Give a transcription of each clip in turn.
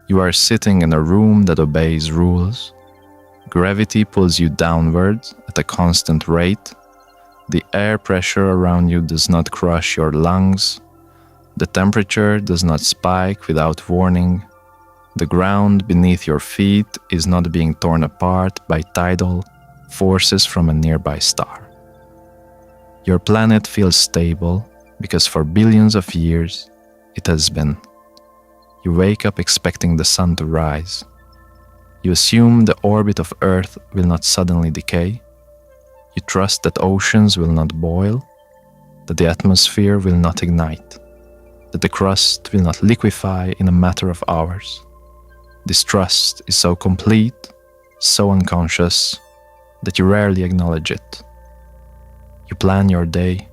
You are sitting in a room that obeys rules. Gravity pulls you downward at a constant rate. The air pressure around you does not crush your lungs. The temperature does not spike without warning. The ground beneath your feet is not being torn apart by tidal forces from a nearby star. Your planet feels stable because for billions of years it has been. You wake up expecting the sun to rise. You assume the orbit of Earth will not suddenly decay. You trust that oceans will not boil, that the atmosphere will not ignite, that the crust will not liquefy in a matter of hours. This trust is so complete, so unconscious, that you rarely acknowledge it. You plan your day.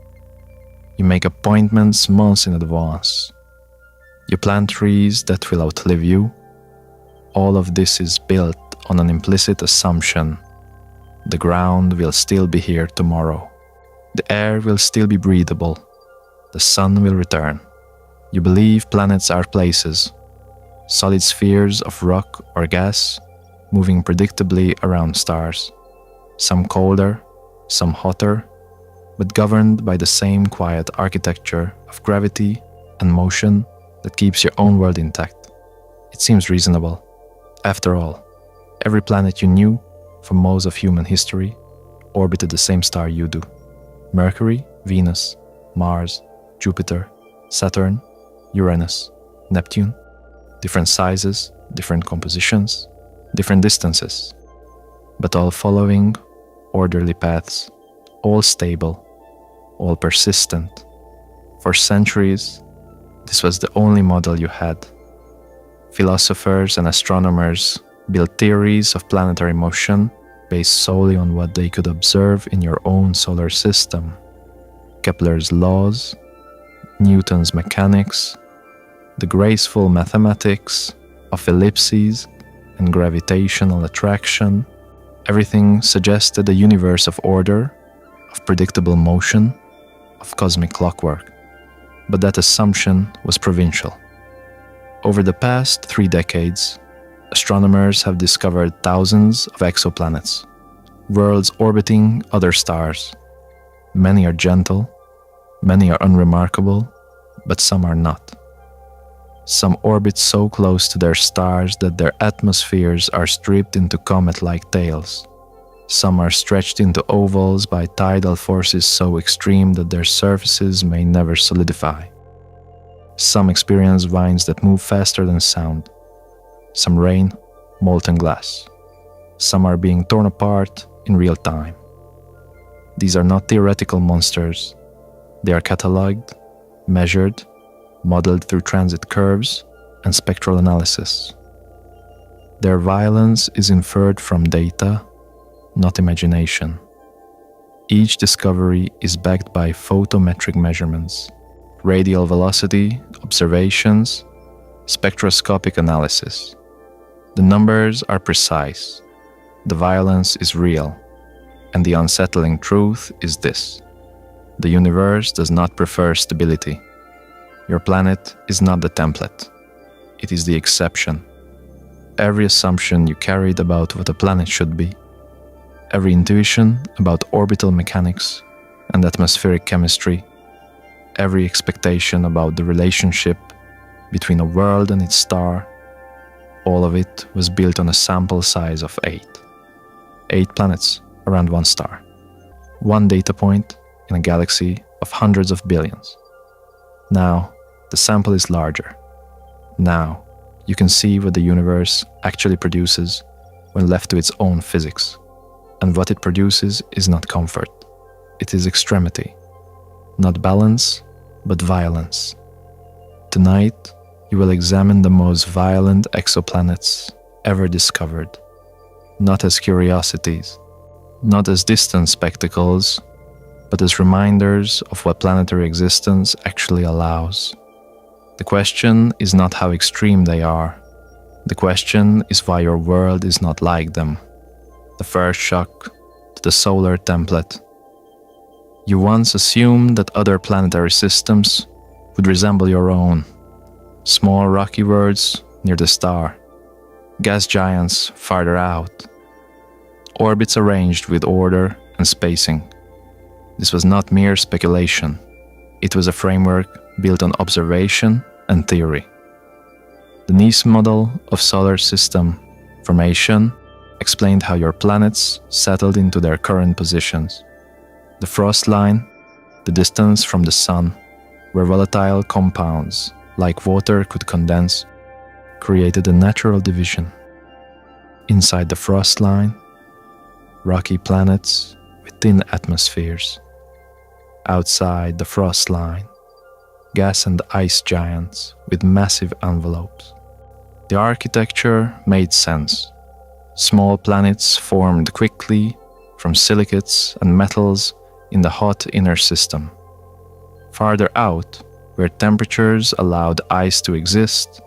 You make appointments months in advance. You plant trees that will outlive you. All of this is built on an implicit assumption. The ground will still be here tomorrow. The air will still be breathable. The sun will return. You believe planets are places, solid spheres of rock or gas, moving predictably around stars, some colder, some hotter, but governed by the same quiet architecture of gravity and motion that keeps your own world intact. It seems reasonable. After all, every planet you knew for most of human history orbited the same star you do. Mercury, Venus, Mars, Jupiter, Saturn, Uranus, Neptune. Different sizes, different compositions, different distances, but all following orderly paths, all stable, all persistent. For centuries, this was the only model you had. Philosophers and astronomers built theories of planetary motion based solely on what they could observe in your own solar system. Kepler's laws, Newton's mechanics, the graceful mathematics of ellipses and gravitational attraction, everything suggested a universe of order, of predictable motion, of cosmic clockwork. But that assumption was provincial. Over the past 3 decades, astronomers have discovered thousands of exoplanets, worlds orbiting other stars. Many are gentle, many are unremarkable, but some are not. Some orbit so close to their stars that their atmospheres are stripped into comet-like tails. Some are stretched into ovals by tidal forces so extreme that their surfaces may never solidify. Some experience winds that move faster than sound. Some rain molten glass. Some are being torn apart in real time. These are not theoretical monsters. They are catalogued, measured, modeled through transit curves and spectral analysis. Their violence is inferred from data, not imagination. Each discovery is backed by photometric measurements, radial velocity observations, spectroscopic analysis. The numbers are precise, the violence is real, and the unsettling truth is this: the universe does not prefer stability. Your planet is not the template, it is the exception. Every assumption you carried about what a planet should be, every intuition about orbital mechanics and atmospheric chemistry, every expectation about the relationship between a world and its star, all of it was built on a sample size of 8. 8 planets around one star. One data point in a galaxy of hundreds of billions. Now, the sample is larger. Now, you can see what the universe actually produces when left to its own physics. And what it produces is not comfort. It is extremity. Not balance, but violence. Tonight, you will examine the most violent exoplanets ever discovered. Not as curiosities, not as distant spectacles, but as reminders of what planetary existence actually allows. The question is not how extreme they are. The question is why your world is not like them. The first shock to the solar template. You once assumed that other planetary systems would resemble your own. Small rocky worlds near the star, gas giants farther out, orbits arranged with order and spacing. This was not mere speculation. It was a framework built on observation and theory. The Nice model of solar system formation explained how your planets settled into their current positions. The frost line, the distance from the sun, where volatile compounds like water could condense, created a natural division. Inside the frost line, rocky planets with thin atmospheres. Outside the frost line, gas and ice giants with massive envelopes. The architecture made sense. Small planets formed quickly from silicates and metals in the hot inner system. Farther out, where temperatures allowed ice to exist,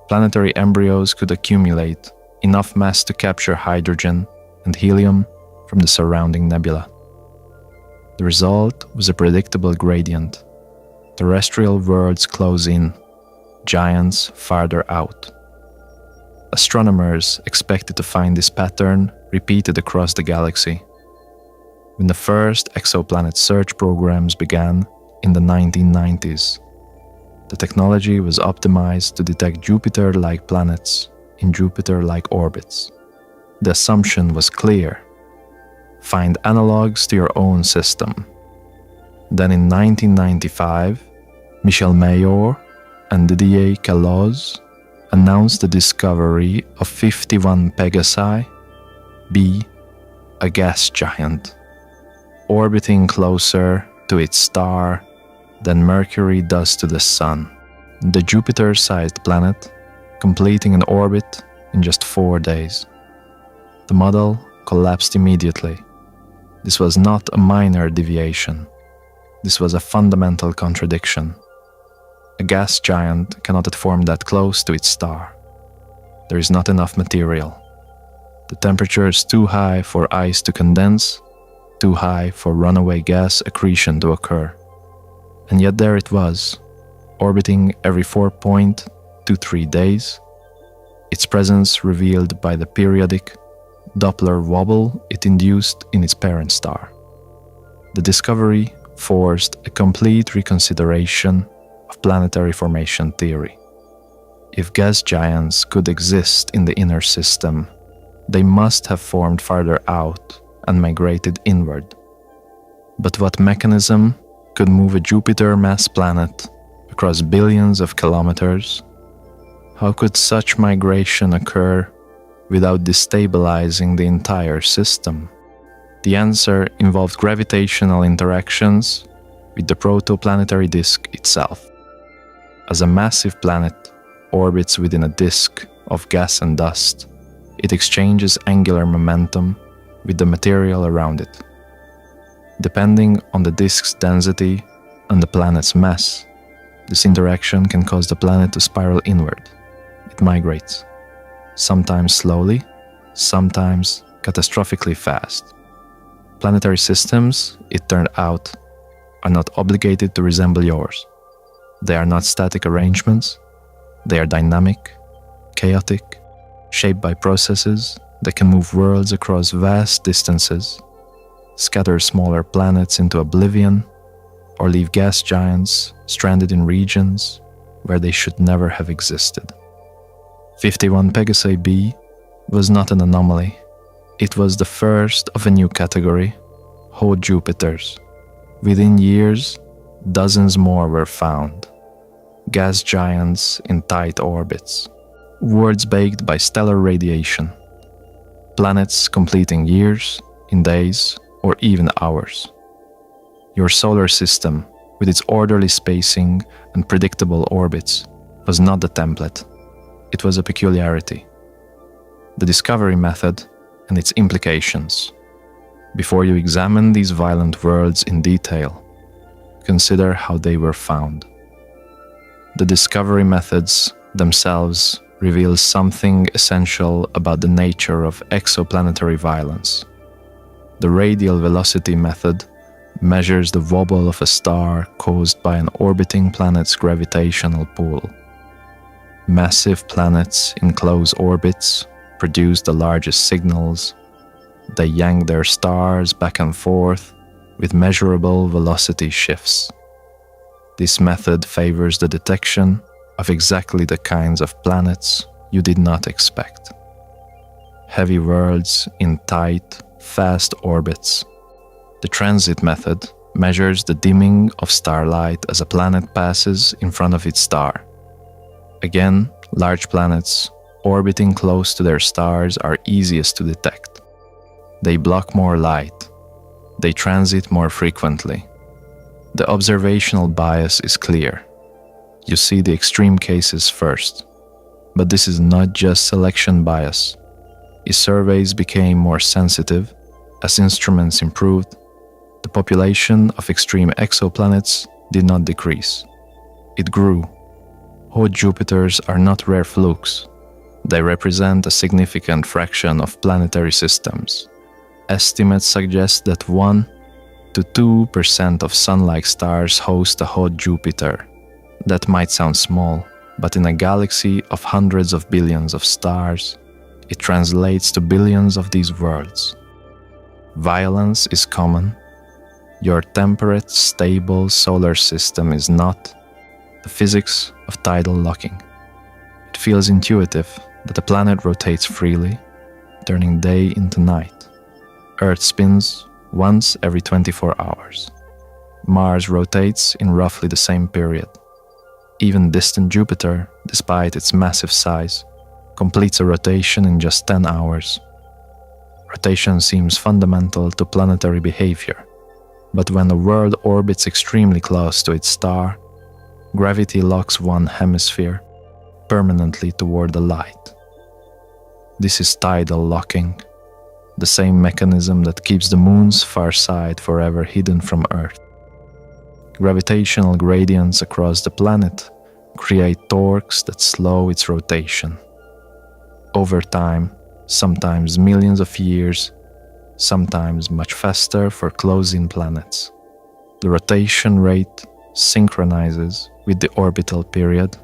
planetary embryos could accumulate enough mass to capture hydrogen and helium from the surrounding nebula. The result was a predictable gradient. Terrestrial worlds close in, giants farther out. Astronomers expected to find this pattern repeated across the galaxy. When the first exoplanet search programs began in the 1990s, the technology was optimized to detect Jupiter-like planets in Jupiter-like orbits. The assumption was clear: find analogs to your own system. Then in 1995, Michel Mayor and Didier Queloz announced the discovery of 51 Pegasi b, a gas giant, orbiting closer to its star than Mercury does to the Sun. The Jupiter-sized planet completing an orbit in just 4 days. The model collapsed immediately. This was not a minor deviation. This was a fundamental contradiction. A gas giant cannot form that close to its star. There is not enough material. The temperature is too high for ice to condense, too high for runaway gas accretion to occur. And yet there it was, orbiting every 4.23 days, its presence revealed by the periodic Doppler wobble it induced in its parent star. The discovery forced a complete reconsideration of planetary formation theory. If gas giants could exist in the inner system, they must have formed farther out and migrated inward. But what mechanism could move a Jupiter-mass planet across billions of kilometers? How could such migration occur without destabilizing the entire system? The answer involved gravitational interactions with the protoplanetary disk itself. As a massive planet orbits within a disk of gas and dust, it exchanges angular momentum with the material around it. Depending on the disk's density and the planet's mass, this interaction can cause the planet to spiral inward. It migrates, sometimes slowly, sometimes catastrophically fast. Planetary systems, it turned out, are not obligated to resemble yours. They are not static arrangements. They are dynamic, chaotic, shaped by processes that can move worlds across vast distances, scatter smaller planets into oblivion, or leave gas giants stranded in regions where they should never have existed. 51 Pegasi b was not an anomaly. It was the first of a new category, hot Jupiters. Within years, dozens more were found. Gas giants in tight orbits, worlds baked by stellar radiation, planets completing years in days or even hours. Your solar system, with its orderly spacing and predictable orbits, was not the template. It was a peculiarity. The discovery method and its implications. Before you examine these violent worlds in detail, consider how they were found. The discovery methods themselves reveal something essential about the nature of exoplanetary violence. The radial velocity method measures the wobble of a star caused by an orbiting planet's gravitational pull. Massive planets in close orbits produce the largest signals. They yank their stars back and forth with measurable velocity shifts. This method favors the detection of exactly the kinds of planets you did not expect. Heavy worlds in tight, fast orbits. The transit method measures the dimming of starlight as a planet passes in front of its star. Again, large planets orbiting close to their stars are easiest to detect. They block more light. They transit more frequently. The observational bias is clear. You see the extreme cases first. But this is not just selection bias. As surveys became more sensitive, as instruments improved, the population of extreme exoplanets did not decrease. It grew. Hot Jupiters are not rare flukes. They represent a significant fraction of planetary systems. Estimates suggest that 1 to 2% of Sun-like stars host a hot Jupiter. That might sound small, but in a galaxy of hundreds of billions of stars, it translates to billions of these worlds. Violence is common. Your temperate, stable solar system is not. The physics of tidal locking. It feels intuitive that the planet rotates freely, turning day into night. Earth spins once every 24 hours. Mars rotates in roughly the same period. Even distant Jupiter, despite its massive size, completes a rotation in just 10 hours. Rotation seems fundamental to planetary behavior, but when a world orbits extremely close to its star, gravity locks one hemisphere permanently toward the light. This is tidal locking, the same mechanism that keeps the moon's far side forever hidden from Earth. Gravitational gradients across the planet create torques that slow its rotation. Over time, sometimes millions of years, sometimes much faster for close-in planets, the rotation rate synchronizes with the orbital period,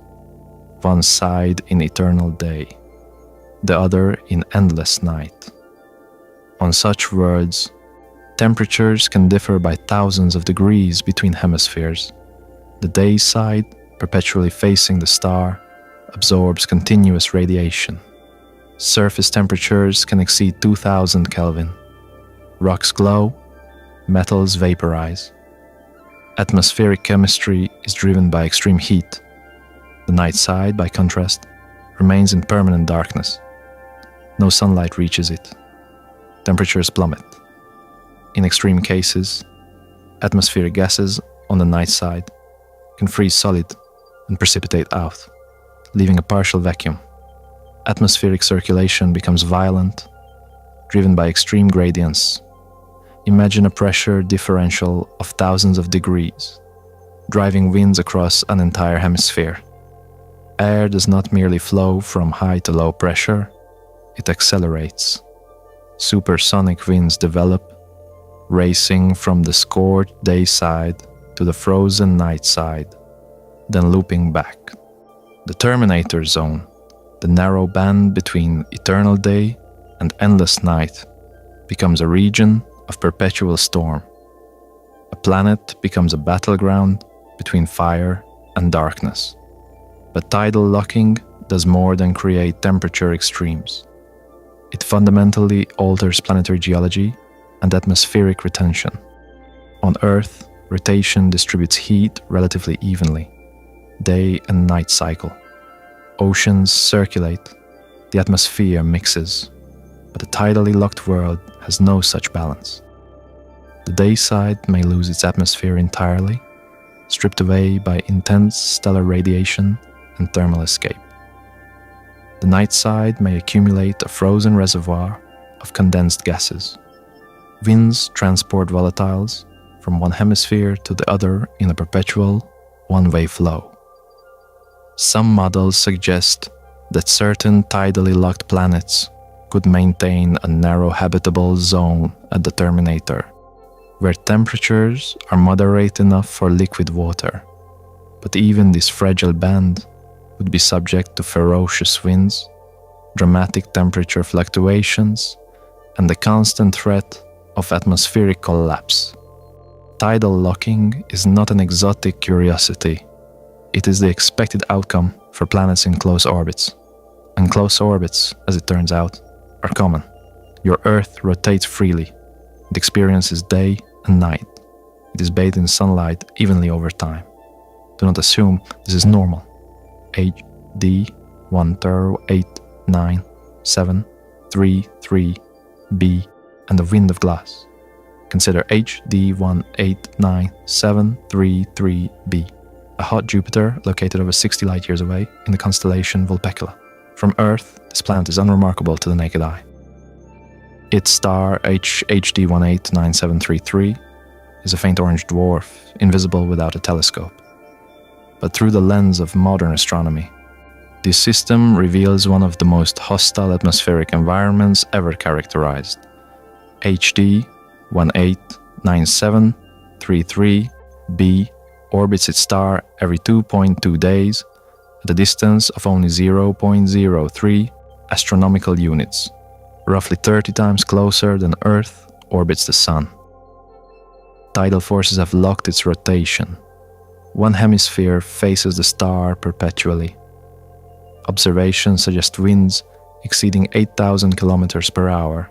one side in eternal day, the other in endless night. On such worlds, temperatures can differ by thousands of degrees between hemispheres. The day side, perpetually facing the star, absorbs continuous radiation. Surface temperatures can exceed 2000 Kelvin. Rocks glow, metals vaporize. Atmospheric chemistry is driven by extreme heat. The night side, by contrast, remains in permanent darkness. No sunlight reaches it. Temperatures plummet. In extreme cases, atmospheric gases on the night side can freeze solid and precipitate out, leaving a partial vacuum. Atmospheric circulation becomes violent, driven by extreme gradients. Imagine a pressure differential of thousands of degrees, driving winds across an entire hemisphere. Air does not merely flow from high to low pressure, it accelerates. Supersonic winds develop, racing from the scorched day side to the frozen night side, then looping back. The terminator zone, the narrow band between eternal day and endless night, becomes a region of perpetual storm. A planet becomes a battleground between fire and darkness. But tidal locking does more than create temperature extremes. It fundamentally alters planetary geology and atmospheric retention. On Earth, rotation distributes heat relatively evenly, day and night cycle. Oceans circulate, the atmosphere mixes, but a tidally locked world has no such balance. The day side may lose its atmosphere entirely, stripped away by intense stellar radiation and thermal escape. The night side may accumulate a frozen reservoir of condensed gases. Winds transport volatiles from one hemisphere to the other in a perpetual, one-way flow. Some models suggest that certain tidally locked planets could maintain a narrow habitable zone at the terminator, where temperatures are moderate enough for liquid water. But even this fragile band would be subject to ferocious winds, dramatic temperature fluctuations, and the constant threat of atmospheric collapse. Tidal locking is not an exotic curiosity. It is the expected outcome for planets in close orbits. And close orbits, as it turns out, are common. Your Earth rotates freely. It experiences day and night. It is bathed in sunlight evenly over time. Do not assume this is normal. HD 1089733B and the wind of glass. Consider HD 1899733B, a hot Jupiter located over 60 light years away in the constellation Vulpecula. From Earth, this planet is unremarkable to the naked eye. Its star HD 189733 is a faint orange dwarf, invisible without a telescope. But through the lens of modern astronomy, this system reveals one of the most hostile atmospheric environments ever characterized. HD 189733b orbits its star every 2.2 days at a distance of only 0.03 astronomical units, roughly 30 times closer than Earth orbits the Sun. Tidal forces have locked its rotation. One hemisphere faces the star perpetually. Observations suggest winds exceeding 8,000 kilometers per hour.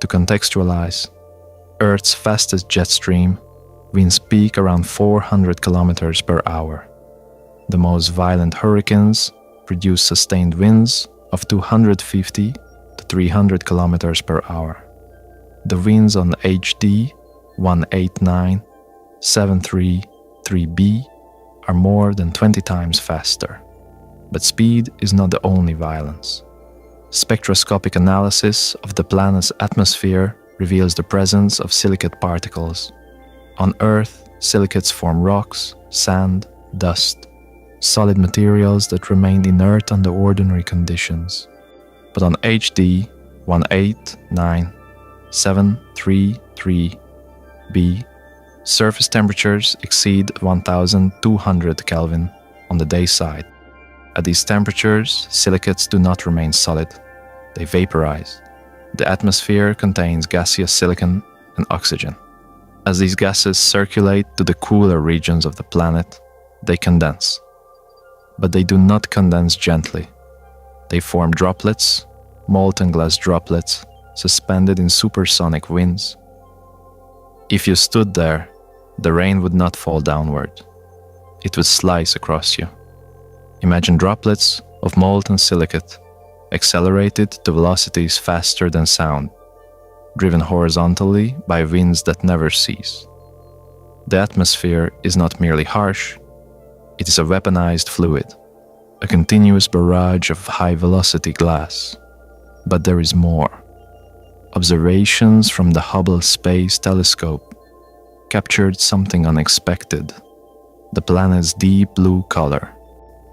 To contextualize, Earth's fastest jet stream winds peak around 400 kilometers per hour. The most violent hurricanes produce sustained winds of 250 to 300 kilometers per hour. The winds on HD 189733b are more than 20 times faster. But speed is not the only violence. Spectroscopic analysis of the planet's atmosphere reveals the presence of silicate particles. On Earth, silicates form rocks, sand, dust, solid materials that remain inert under ordinary conditions. But on HD 189733b, surface temperatures exceed 1200 Kelvin on the day side. At these temperatures, silicates do not remain solid, they vaporize. The atmosphere contains gaseous silicon and oxygen. As these gases circulate to the cooler regions of the planet, they condense. But they do not condense gently. They form droplets, molten glass droplets, suspended in supersonic winds. If you stood there, the rain would not fall downward. It would slice across you. Imagine droplets of molten silicate, accelerated to velocities faster than sound, driven horizontally by winds that never cease. The atmosphere is not merely harsh, it is a weaponized fluid, a continuous barrage of high-velocity glass. But there is more. Observations from the Hubble Space Telescope captured something unexpected: the planet's deep blue color.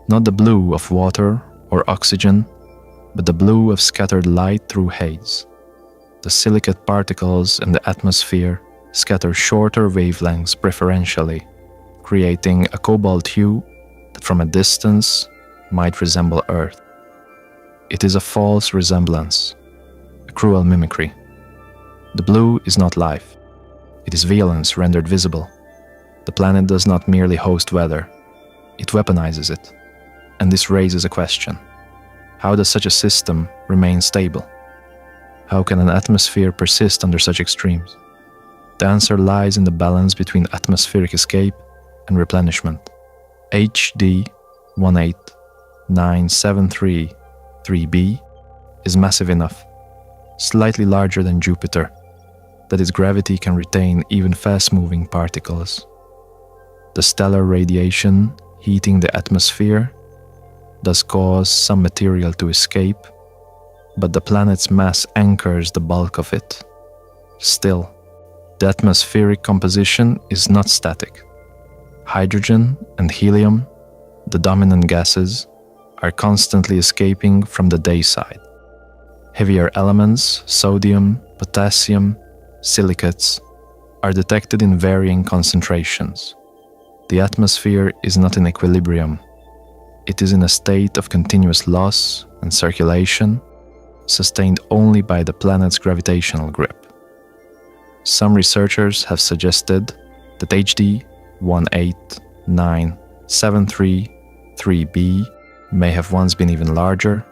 Not the blue of water or oxygen, but the blue of scattered light through haze. The silicate particles in the atmosphere scatter shorter wavelengths preferentially, creating a cobalt hue that from a distance might resemble Earth. It is a false resemblance, a cruel mimicry. The blue is not life. It is violence rendered visible. The planet does not merely host weather, it weaponizes it. And this raises a question. How does such a system remain stable? How can an atmosphere persist under such extremes? The answer lies in the balance between atmospheric escape and replenishment. HD 1899733b is massive enough, slightly larger than Jupiter, that its gravity can retain even fast-moving particles. The stellar radiation heating the atmosphere does cause some material to escape, but the planet's mass anchors the bulk of it. Still, the atmospheric composition is not static. Hydrogen and helium, the dominant gases, are constantly escaping from the day side. Heavier elements, sodium, potassium, silicates, are detected in varying concentrations. The atmosphere is not in equilibrium. It is in a state of continuous loss and circulation, sustained only by the planet's gravitational grip. Some researchers have suggested that HD 18973-3b may have once been even larger,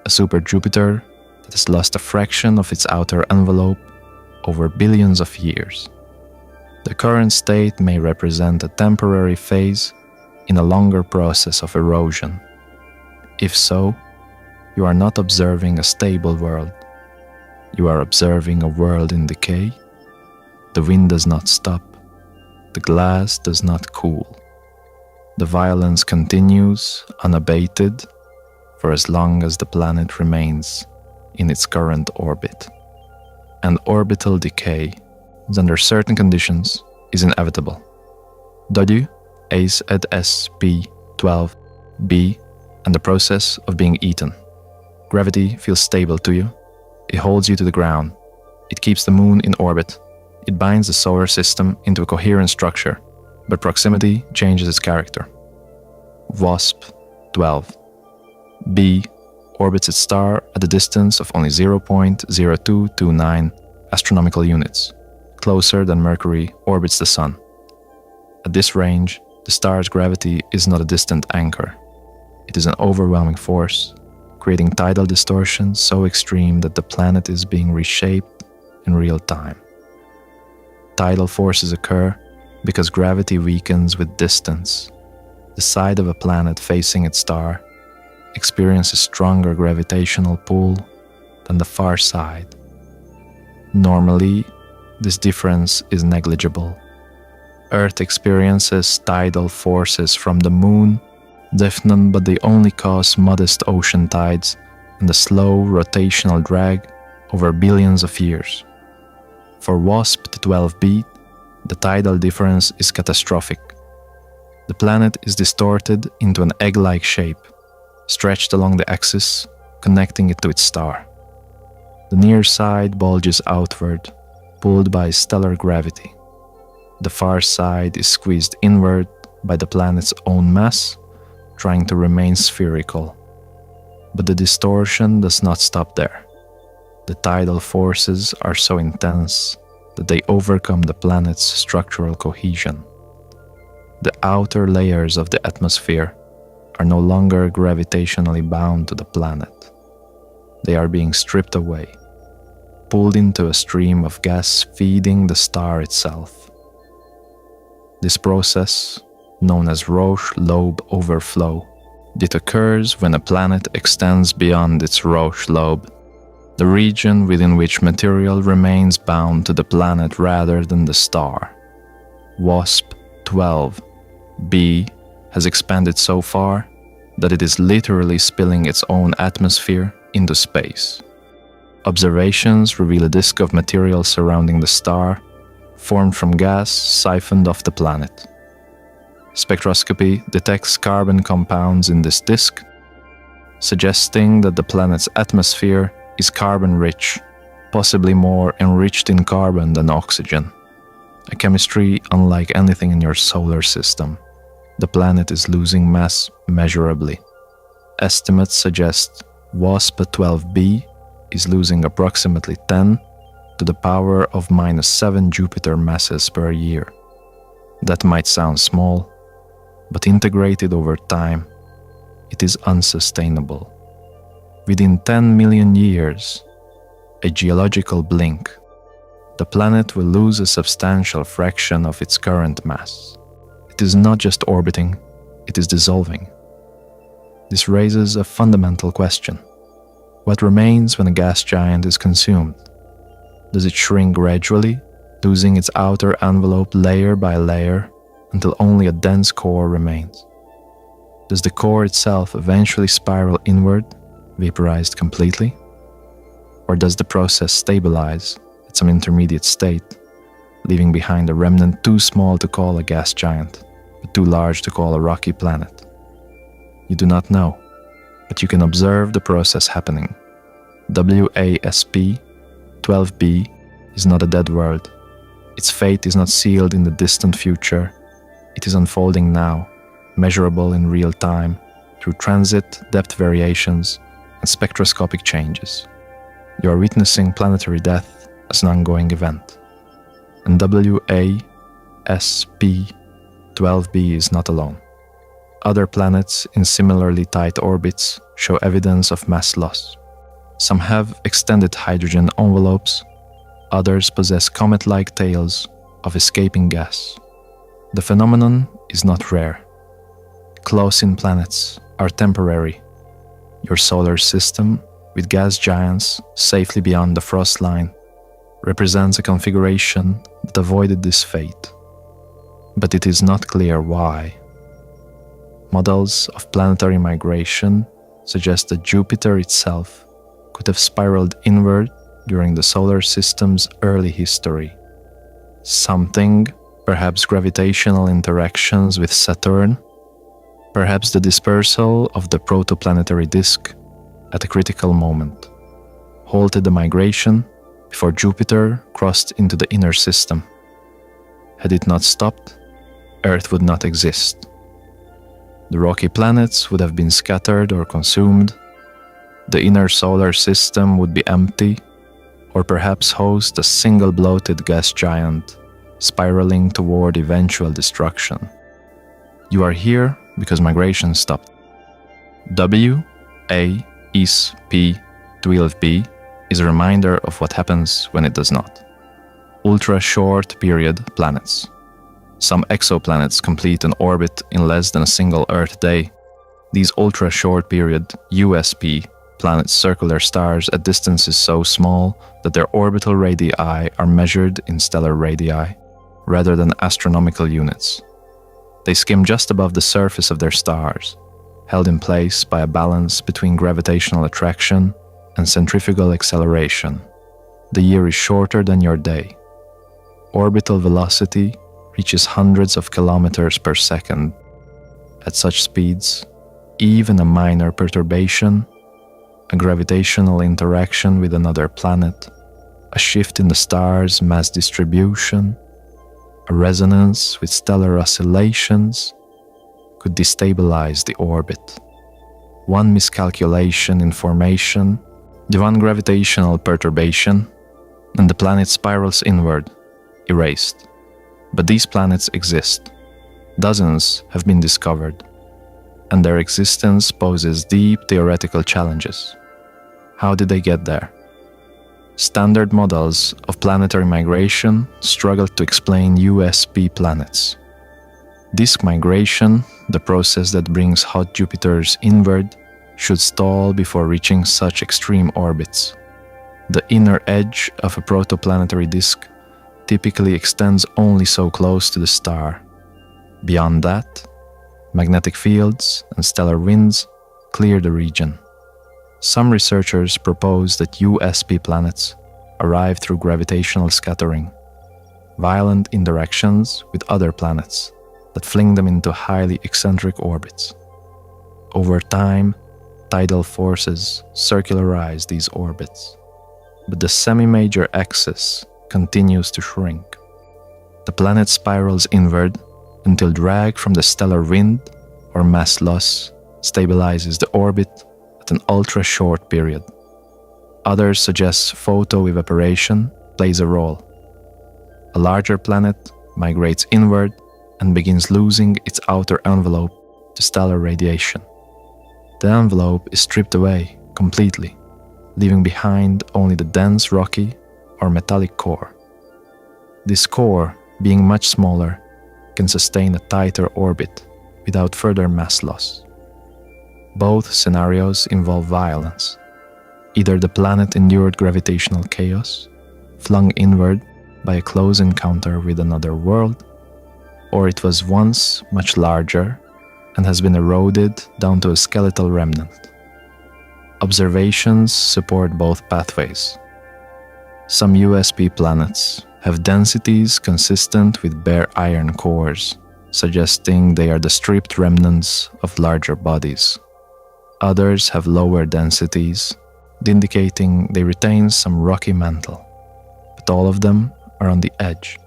a super-Jupiter that has lost a fraction of its outer envelope over billions of years. The current state may represent a temporary phase in a longer process of erosion. If so, you are not observing a stable world. You are observing a world in decay. The wind does not stop. The glass does not cool. The violence continues unabated for as long as the planet remains in its current orbit. And orbital decay, under certain conditions, is inevitable. W is at SP12b and the process of being eaten. Gravity feels stable to you. It holds you to the ground. It keeps the moon in orbit. It binds the solar system into a coherent structure, but proximity changes its character. WASP-12. B orbits its star at a distance of only 0.0229 astronomical units, closer than Mercury orbits the Sun. At this range, the star's gravity is not a distant anchor. It is an overwhelming force, creating tidal distortion so extreme that the planet is being reshaped in real time. Tidal forces occur because gravity weakens with distance. The side of a planet facing its star experiences stronger gravitational pull than the far side. Normally, this difference is negligible. Earth experiences tidal forces from the moon, definite, but they only cause modest ocean tides and a slow rotational drag over billions of years. For WASP-12b, the tidal difference is catastrophic. The planet is distorted into an egg-like shape, stretched along the axis, connecting it to its star. The near side bulges outward, pulled by stellar gravity. The far side is squeezed inward by the planet's own mass, trying to remain spherical. But the distortion does not stop there. The tidal forces are so intense that they overcome the planet's structural cohesion. The outer layers of the atmosphere are no longer gravitationally bound to the planet. They are being stripped away, pulled into a stream of gas feeding the star itself. This process, known as Roche lobe overflow, it occurs when a planet extends beyond its Roche lobe, the region within which material remains bound to the planet rather than the star. WASP-12b has expanded so far that it is literally spilling its own atmosphere into space. Observations reveal a disk of material surrounding the star, formed from gas siphoned off the planet. Spectroscopy detects carbon compounds in this disk, suggesting that the planet's atmosphere is carbon-rich, possibly more enriched in carbon than oxygen, a chemistry unlike anything in your solar system. The planet is losing mass measurably. Estimates suggest WASP-12b is losing approximately 10 to the power of -7 Jupiter masses per year. That might sound small, but integrated over time, it is unsustainable. Within 10 million years, a geological blink, the planet will lose a substantial fraction of its current mass. It is not just orbiting, it is dissolving. This raises a fundamental question. What remains when a gas giant is consumed? Does it shrink gradually, losing its outer envelope layer by layer until only a dense core remains? Does the core itself eventually spiral inward, vaporized completely? Or does the process stabilize at some intermediate state, leaving behind a remnant too small to call a gas giant, but too large to call a rocky planet? You do not know, but you can observe the process happening. WASP-12b is not a dead world. Its fate is not sealed in the distant future. It is unfolding now, measurable in real time, through transit, depth variations, and spectroscopic changes. You are witnessing planetary death as an ongoing event. And WASP-12b is not alone. Other planets in similarly tight orbits show evidence of mass loss. Some have extended hydrogen envelopes, others possess comet-like tails of escaping gas. The phenomenon is not rare. Close-in planets are temporary. Your solar system, with gas giants safely beyond the frost line, represents a configuration that avoided this fate. But it is not clear why. Models of planetary migration suggest that Jupiter itself could have spiraled inward during the solar system's early history. Something, perhaps gravitational interactions with Saturn, perhaps the dispersal of the protoplanetary disk at a critical moment, halted the migration before Jupiter crossed into the inner system. Had it not stopped, Earth would not exist. The rocky planets would have been scattered or consumed, the inner solar system would be empty, or perhaps host a single bloated gas giant spiraling toward eventual destruction. You are here because migration stopped. WASP-12b is a reminder of what happens when it does not. Ultra-short period planets. Some exoplanets complete an orbit in less than a single Earth day. These ultra-short period USP planets circle their stars at distances so small that their orbital radii are measured in stellar radii, rather than astronomical units. They skim just above the surface of their stars, held in place by a balance between gravitational attraction and centrifugal acceleration. The year is shorter than your day. Orbital velocity reaches hundreds of kilometers per second. At such speeds, even a minor perturbation, a gravitational interaction with another planet, a shift in the star's mass distribution, a resonance with stellar oscillations could destabilize the orbit. One miscalculation in formation, one gravitational perturbation, and the planet spirals inward, erased. But these planets exist. Dozens have been discovered, and their existence poses deep theoretical challenges. How did they get there? Standard models of planetary migration struggle to explain USP planets. Disk migration, the process that brings hot Jupiters inward, should stall before reaching such extreme orbits. The inner edge of a protoplanetary disk typically extends only so close to the star. Beyond that, magnetic fields and stellar winds clear the region. Some researchers propose that USP planets arrive through gravitational scattering, violent interactions with other planets that fling them into highly eccentric orbits. Over time, tidal forces circularize these orbits, but the semi-major axis continues to shrink. The planet spirals inward until drag from the stellar wind or mass loss stabilizes the orbit at an ultra-short period. Others suggest photoevaporation plays a role. A larger planet migrates inward and begins losing its outer envelope to stellar radiation. The envelope is stripped away completely, leaving behind only the dense rocky or metallic core. This core, being much smaller, can sustain a tighter orbit without further mass loss. Both scenarios involve violence. Either the planet endured gravitational chaos, flung inward by a close encounter with another world, or it was once much larger and has been eroded down to a skeletal remnant. Observations support both pathways. Some USP planets have densities consistent with bare iron cores, suggesting they are the stripped remnants of larger bodies. Others have lower densities, indicating they retain some rocky mantle, but all of them are on the edge.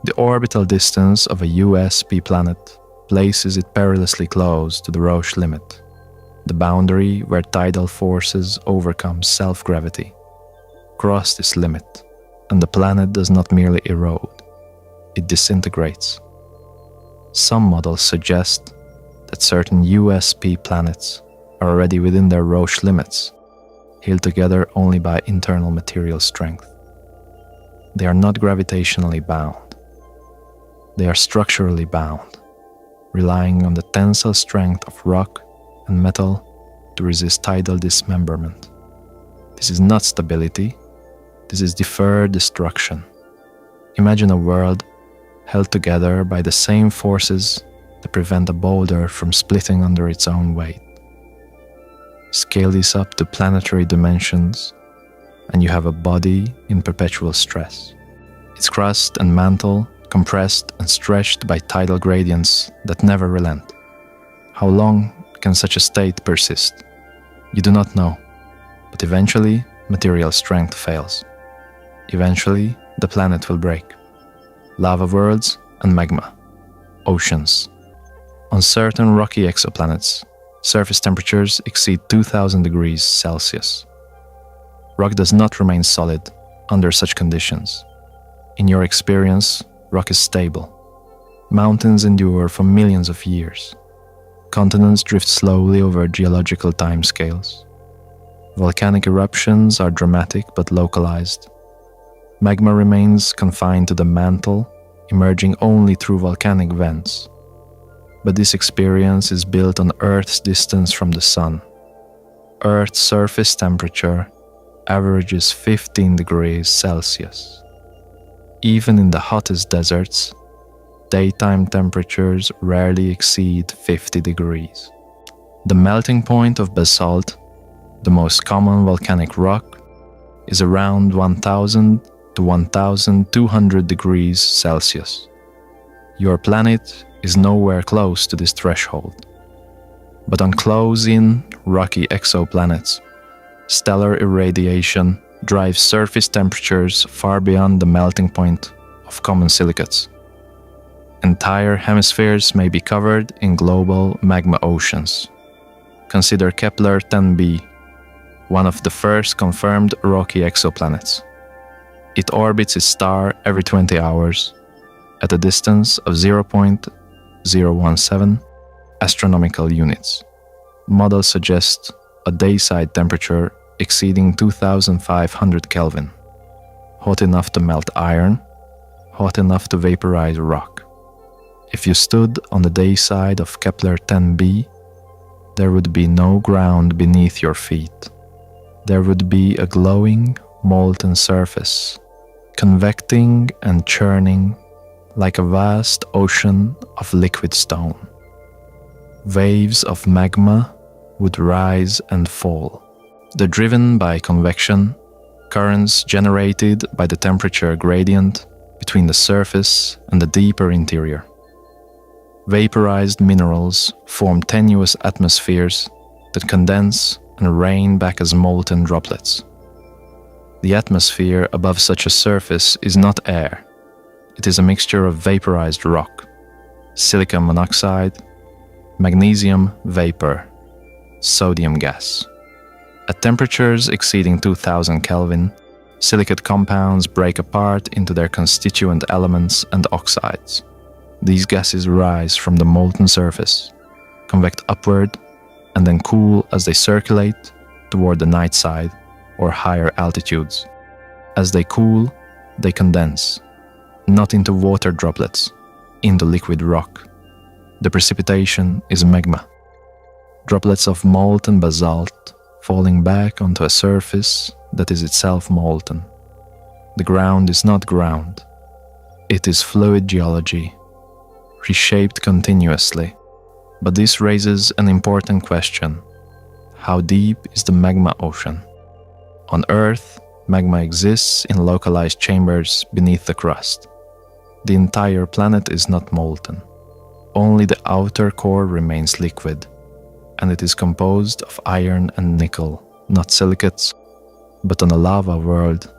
The orbital distance of a USP planet places it perilously close to the Roche limit, the boundary where tidal forces overcome self-gravity. Cross this limit, and the planet does not merely erode, it disintegrates. Some models suggest that certain USP planets are already within their Roche limits, held together only by internal material strength. They are not gravitationally bound. They are structurally bound, relying on the tensile strength of rock and metal to resist tidal dismemberment. This is not stability, this is deferred destruction. Imagine a world held together by the same forces that prevent a boulder from splitting under its own weight. Scale this up to planetary dimensions, and you have a body in perpetual stress. Its crust and mantle compressed and stretched by tidal gradients that never relent. How long can such a state persist? You do not know, but eventually material strength fails. Eventually the planet will break. Lava worlds and magma, oceans. On certain rocky exoplanets, surface temperatures exceed 2000 degrees Celsius. Rock does not remain solid under such conditions. In your experience, rock is stable. Mountains endure for millions of years. Continents drift slowly over geological timescales. Volcanic eruptions are dramatic but localized. Magma remains confined to the mantle, emerging only through volcanic vents. But this experience is built on Earth's distance from the Sun. Earth's surface temperature averages 15 degrees Celsius. Even in the hottest deserts, daytime temperatures rarely exceed 50 degrees. The melting point of basalt, the most common volcanic rock, is around 1000 to 1200 degrees Celsius. Your planet is nowhere close to this threshold. But on close-in rocky exoplanets, stellar irradiation drives surface temperatures far beyond the melting point of common silicates. Entire hemispheres may be covered in global magma oceans. Consider Kepler 10b, one of the first confirmed rocky exoplanets. It orbits its star every 20 hours at a distance of 0.017 astronomical units. Models suggest a dayside temperature exceeding 2500 Kelvin, hot enough to melt iron, hot enough to vaporize rock. If you stood on the dayside of Kepler 10b, there would be no ground beneath your feet. There would be a glowing, molten surface, convecting and churning like a vast ocean of liquid stone. Waves of magma would rise and fall. They're driven by convection, currents generated by the temperature gradient between the surface and the deeper interior. Vaporized minerals form tenuous atmospheres that condense and rain back as molten droplets. The atmosphere above such a surface is not air. It is a mixture of vaporized rock, silicon monoxide, magnesium vapor, sodium gas. At temperatures exceeding 2000 Kelvin, silicate compounds break apart into their constituent elements and oxides. These gases rise from the molten surface, convect upward, and then cool as they circulate toward the night side or higher altitudes. As they cool, they condense, not into water droplets, into liquid rock. The precipitation is magma. Droplets of molten basalt falling back onto a surface that is itself molten. The ground is not ground. It is fluid geology, reshaped continuously. But this raises an important question. How deep is the magma ocean? On Earth, magma exists in localized chambers beneath the crust. The entire planet is not molten. Only the outer core remains liquid, and it is composed of iron and nickel, not silicates. But on a lava world,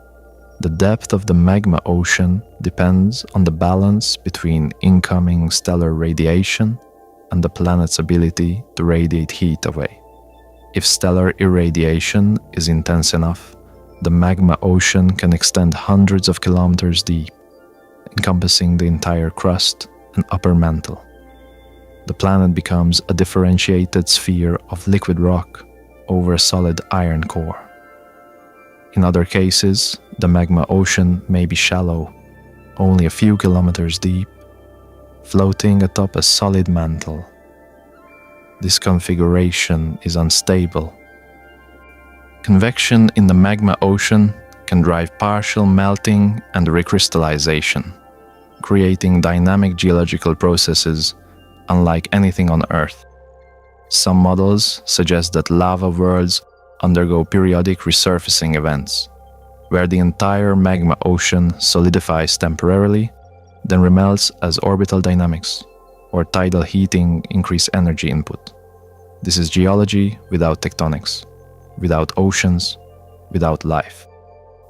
the depth of the magma ocean depends on the balance between incoming stellar radiation and the planet's ability to radiate heat away. If stellar irradiation is intense enough, the magma ocean can extend hundreds of kilometers deep, encompassing the entire crust and upper mantle. The planet becomes a differentiated sphere of liquid rock over a solid iron core. In other cases, the magma ocean may be shallow, only a few kilometers deep, floating atop a solid mantle. This configuration is unstable. Convection in the magma ocean can drive partial melting and recrystallization, creating dynamic geological processes unlike anything on Earth. Some models suggest that lava worlds undergo periodic resurfacing events, where the entire magma ocean solidifies temporarily, then remelts as orbital dynamics or tidal heating increase energy input. This is geology without tectonics, without oceans, without life.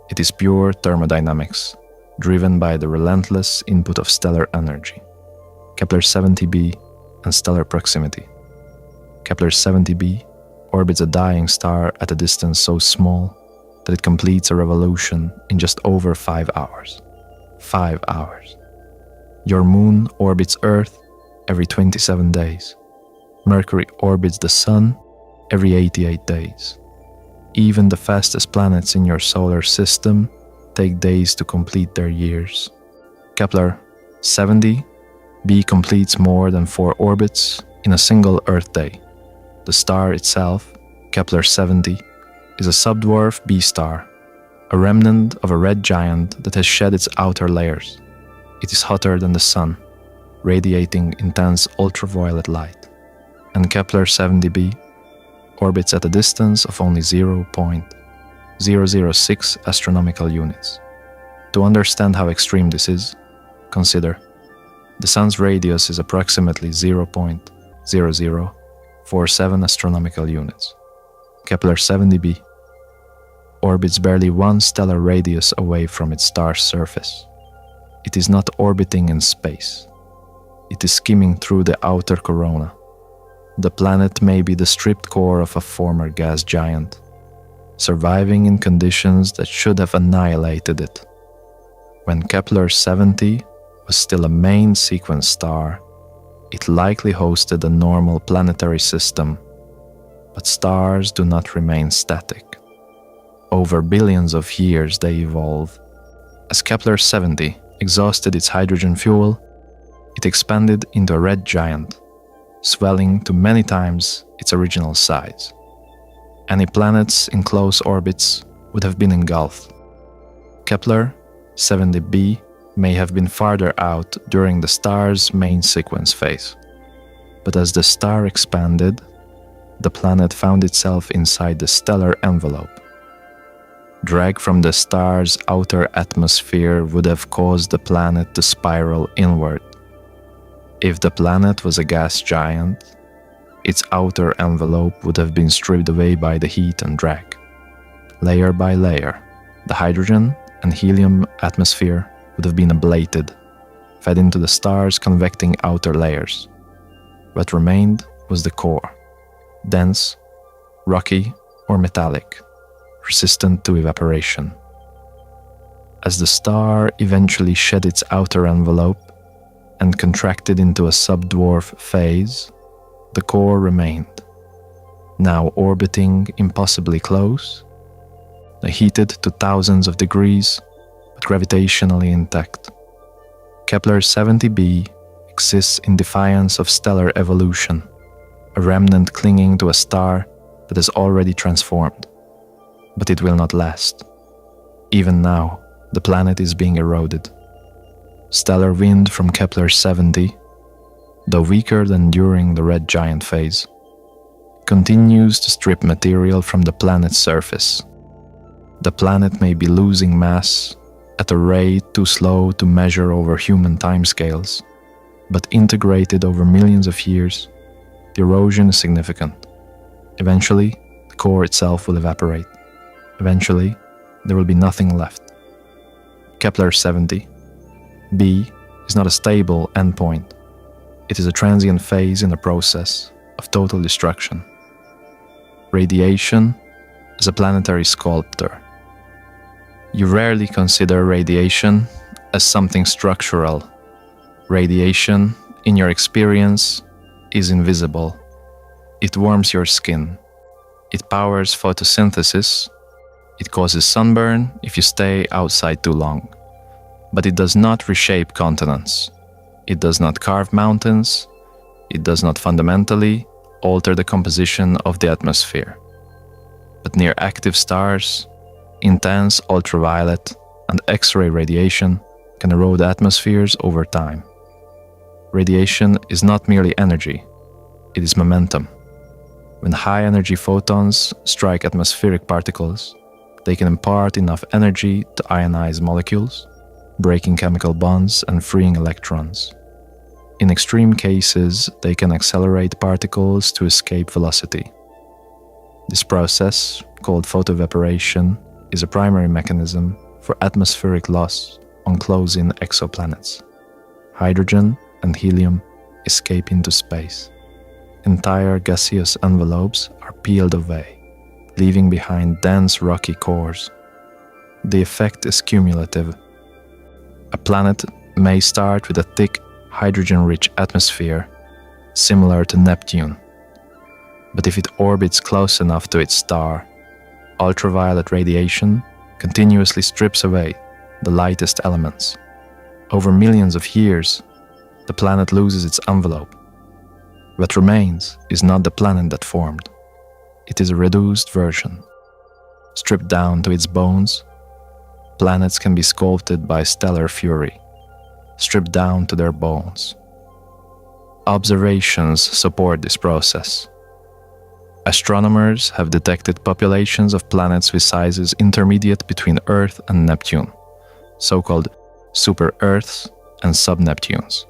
It is pure thermodynamics, driven by the relentless input of stellar energy. Kepler 70b and stellar proximity. Kepler 70b orbits a dying star at a distance so small that it completes a revolution in just over 5 hours. 5 hours. Your moon orbits Earth every 27 days. Mercury orbits the Sun every 88 days. Even the fastest planets in your solar system take days to complete their years. Kepler 70b completes more than 4 orbits in a single Earth day. The star itself, Kepler 70, is a subdwarf B star, a remnant of a red giant that has shed its outer layers. It is hotter than the Sun, radiating intense ultraviolet light, and Kepler 70b orbits at a distance of only 0.006 astronomical units. To understand how extreme this is, consider the Sun's radius is approximately 0.0047 astronomical units. Kepler 70b orbits barely one stellar radius away from its star's surface. It is not orbiting in space. It is skimming through the outer corona. The planet may be the stripped core of a former gas giant, surviving in conditions that should have annihilated it. When Kepler 70 was still a main sequence star, it likely hosted a normal planetary system, but stars do not remain static. Over billions of years they evolve. As Kepler 70 exhausted its hydrogen fuel, it expanded into a red giant, swelling to many times its original size. Any planets in close orbits would have been engulfed. Kepler 70b may have been farther out during the star's main sequence phase. But as the star expanded, the planet found itself inside the stellar envelope. Drag from the star's outer atmosphere would have caused the planet to spiral inward. If the planet was a gas giant, its outer envelope would have been stripped away by the heat and drag. Layer by layer, the hydrogen and helium atmosphere would have been ablated, fed into the star's convecting outer layers. What remained was the core, dense, rocky, or metallic, resistant to evaporation. As the star eventually shed its outer envelope and contracted into a subdwarf phase, the core remained, now orbiting impossibly close, heated to thousands of degrees, but gravitationally intact. Kepler 70b exists in defiance of stellar evolution, a remnant clinging to a star that has already transformed. But it will not last. Even now, the planet is being eroded. Stellar wind from Kepler 70, though weaker than during the red giant phase, continues to strip material from the planet's surface. The planet may be losing mass at a rate too slow to measure over human timescales, but integrated over millions of years, the erosion is significant. Eventually, the core itself will evaporate. Eventually, there will be nothing left. Kepler 70b is not a stable endpoint. It is a transient phase in a process of total destruction. Radiation is a planetary sculptor. You rarely consider radiation as something structural. Radiation, in your experience, is invisible. It warms your skin. It powers photosynthesis. It causes sunburn if you stay outside too long. But it does not reshape continents. It does not carve mountains. It does not fundamentally alter the composition of the atmosphere. But near active stars, intense ultraviolet and X-ray radiation can erode atmospheres over time. Radiation is not merely energy, it is momentum. When high-energy photons strike atmospheric particles, they can impart enough energy to ionize molecules, breaking chemical bonds and freeing electrons. In extreme cases, they can accelerate particles to escape velocity. This process, called photoevaporation, is a primary mechanism for atmospheric loss on close-in exoplanets. Hydrogen and helium escape into space. Entire gaseous envelopes are peeled away, leaving behind dense rocky cores. The effect is cumulative. A planet may start with a thick, hydrogen-rich atmosphere, similar to Neptune. But if it orbits close enough to its star, ultraviolet radiation continuously strips away the lightest elements. Over millions of years, the planet loses its envelope. What remains is not the planet that formed. It is a reduced version. Stripped down to its bones, planets can be sculpted by stellar fury, stripped down to their bones. Observations support this process. Astronomers have detected populations of planets with sizes intermediate between Earth and Neptune, so-called super-Earths and sub-Neptunes.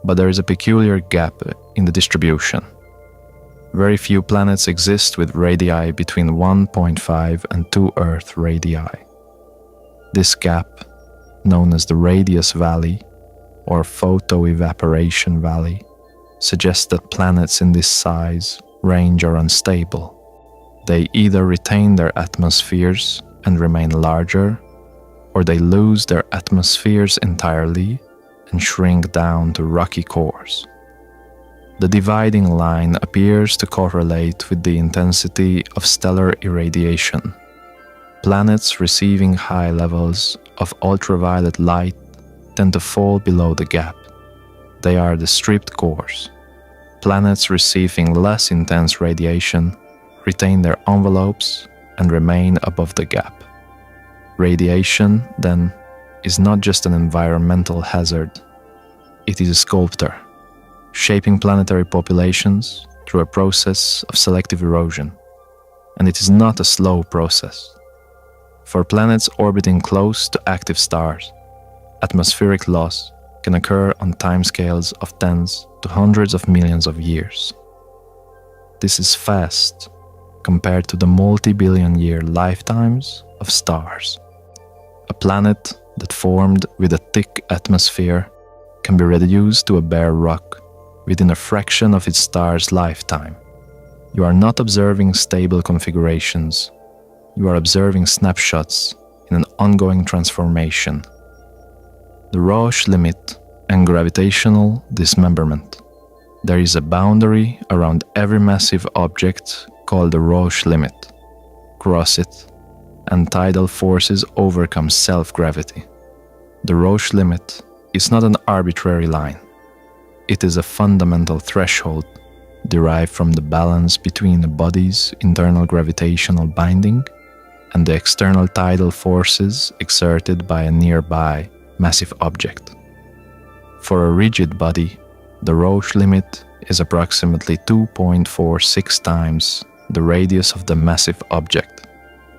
But there is a peculiar gap in the distribution. Very few planets exist with radii between 1.5 and 2 Earth radii. This gap, known as the radius valley or photoevaporation valley, suggests that planets in this size range are unstable. They either retain their atmospheres and remain larger, or they lose their atmospheres entirely and shrink down to rocky cores. The dividing line appears to correlate with the intensity of stellar irradiation. Planets receiving high levels of ultraviolet light tend to fall below the gap. They are the stripped cores. Planets receiving less intense radiation retain their envelopes and remain above the gap. Radiation, then, is not just an environmental hazard. It is a sculptor, shaping planetary populations through a process of selective erosion. And it is not a slow process. For planets orbiting close to active stars, atmospheric loss can occur on timescales of tens to hundreds of millions of years. This is fast compared to the multi-billion-year lifetimes of stars. A planet that formed with a thick atmosphere can be reduced to a bare rock within a fraction of its star's lifetime. You are not observing stable configurations. You are observing snapshots in an ongoing transformation. The Roche limit and gravitational dismemberment. There is a boundary around every massive object called the Roche limit. Cross it, and tidal forces overcome self-gravity. The Roche limit is not an arbitrary line. It is a fundamental threshold derived from the balance between a body's internal gravitational binding and the external tidal forces exerted by a nearby massive object. For a rigid body, the Roche limit is approximately 2.46 times the radius of the massive object,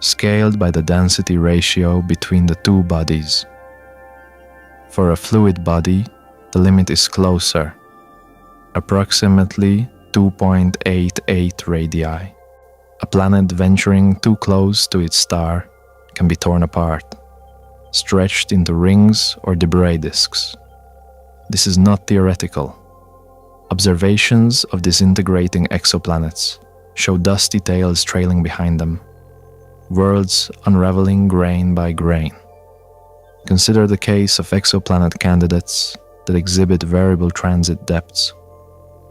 scaled by the density ratio between the two bodies. For a fluid body, the limit is closer, approximately 2.88 radii. A planet venturing too close to its star can be torn apart, stretched into rings or debris disks. This is not theoretical. Observations of disintegrating exoplanets show dusty tails trailing behind them, worlds unraveling grain by grain. Consider the case of exoplanet candidates that exhibit variable transit depths.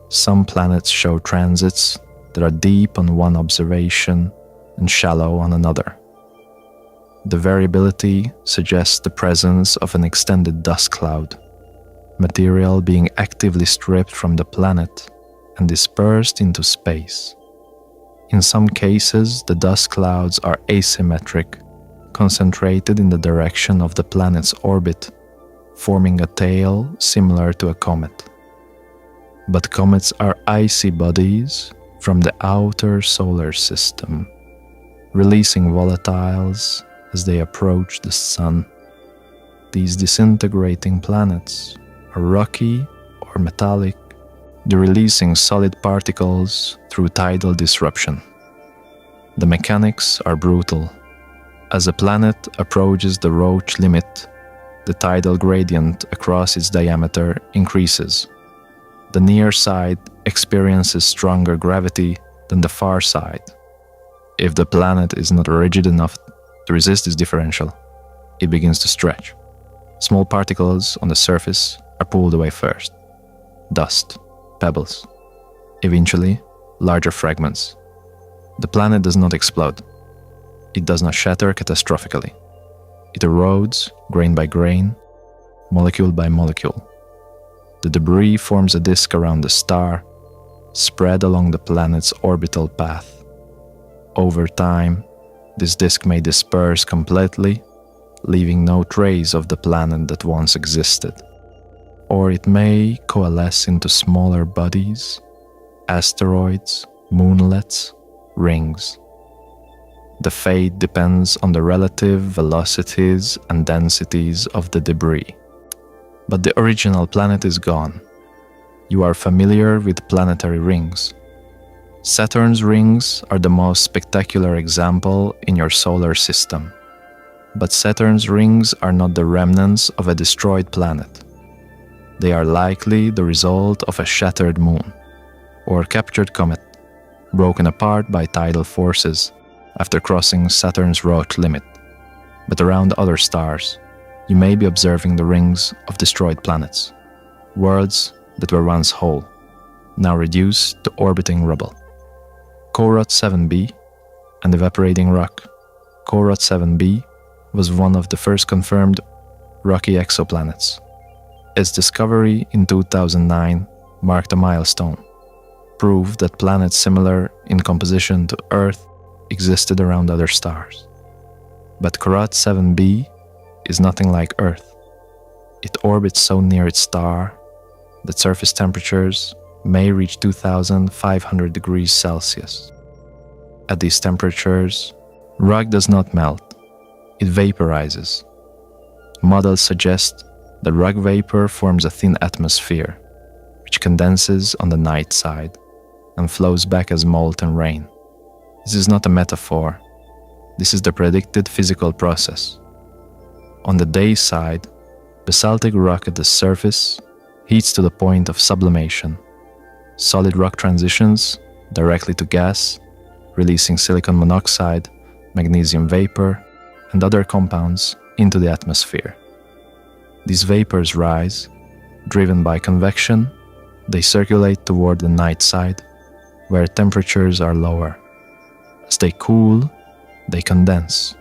Some planets show transits that are deep on one observation and shallow on another. The variability suggests the presence of an extended dust cloud, material being actively stripped from the planet and dispersed into space. In some cases, the dust clouds are asymmetric, concentrated in the direction of the planet's orbit, forming a tail similar to a comet. But comets are icy bodies from the outer solar system, releasing volatiles as they approach the sun. These disintegrating planets are rocky or metallic, releasing solid particles through tidal disruption. The mechanics are brutal. As a planet approaches the Roche limit, the tidal gradient across its diameter increases. The near side experiences stronger gravity than the far side. If the planet is not rigid enough to resist this differential, it begins to stretch. Small particles on the surface are pulled away first. Dust, pebbles, eventually larger fragments. The planet does not explode. It does not shatter catastrophically. It erodes grain by grain, molecule by molecule. The debris forms a disk around the star, spread along the planet's orbital path. Over time, this disk may disperse completely, leaving no trace of the planet that once existed. Or it may coalesce into smaller bodies, asteroids, moonlets, rings. The fate depends on the relative velocities and densities of the debris. But the original planet is gone. You are familiar with planetary rings. Saturn's rings are the most spectacular example in your solar system. But Saturn's rings are not the remnants of a destroyed planet. They are likely the result of a shattered moon or captured comet, broken apart by tidal forces after crossing Saturn's Roche limit. But around other stars, you may be observing the rings of destroyed planets, worlds that were once whole, now reduced to orbiting rubble. Korot 7b, an evaporating rock. Korot 7b was one of the first confirmed rocky exoplanets. Its discovery in 2009 marked a milestone, proof that planets similar in composition to Earth existed around other stars. But Korot 7b is nothing like Earth. It orbits so near its star that surface temperatures may reach 2,500 degrees Celsius. At these temperatures, rock does not melt, it vaporizes. Models suggest that rock vapor forms a thin atmosphere, which condenses on the night side and flows back as molten rain. This is not a metaphor. This is the predicted physical process. On the day side, basaltic rock at the surface heats to the point of sublimation. Solid rock transitions directly to gas, releasing silicon monoxide, magnesium vapor, and other compounds into the atmosphere. These vapors rise, driven by convection. They circulate toward the night side, where temperatures are lower. As they cool, they condense,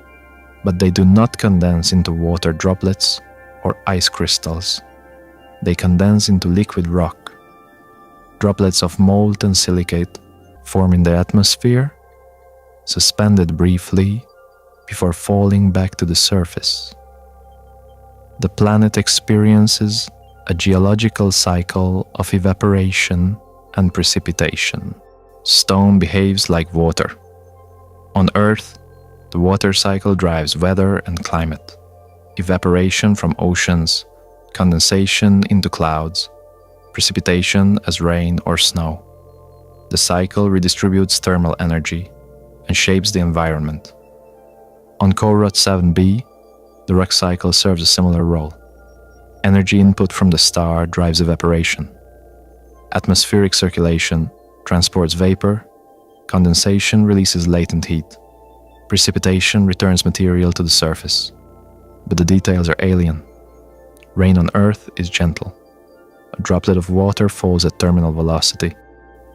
but they do not condense into water droplets or ice crystals. They condense into liquid rock. Droplets of molten silicate form in the atmosphere, suspended briefly before falling back to the surface. The planet experiences a geological cycle of evaporation and precipitation. Stone behaves like water. On Earth, the water cycle drives weather and climate, evaporation from oceans, condensation into clouds, precipitation as rain or snow. The cycle redistributes thermal energy and shapes the environment. On Korot 7b, the rock cycle serves a similar role. Energy input from the star drives evaporation. Atmospheric circulation transports vapor, condensation releases latent heat, precipitation returns material to the surface. But the details are alien. Rain on Earth is gentle. A droplet of water falls at terminal velocity,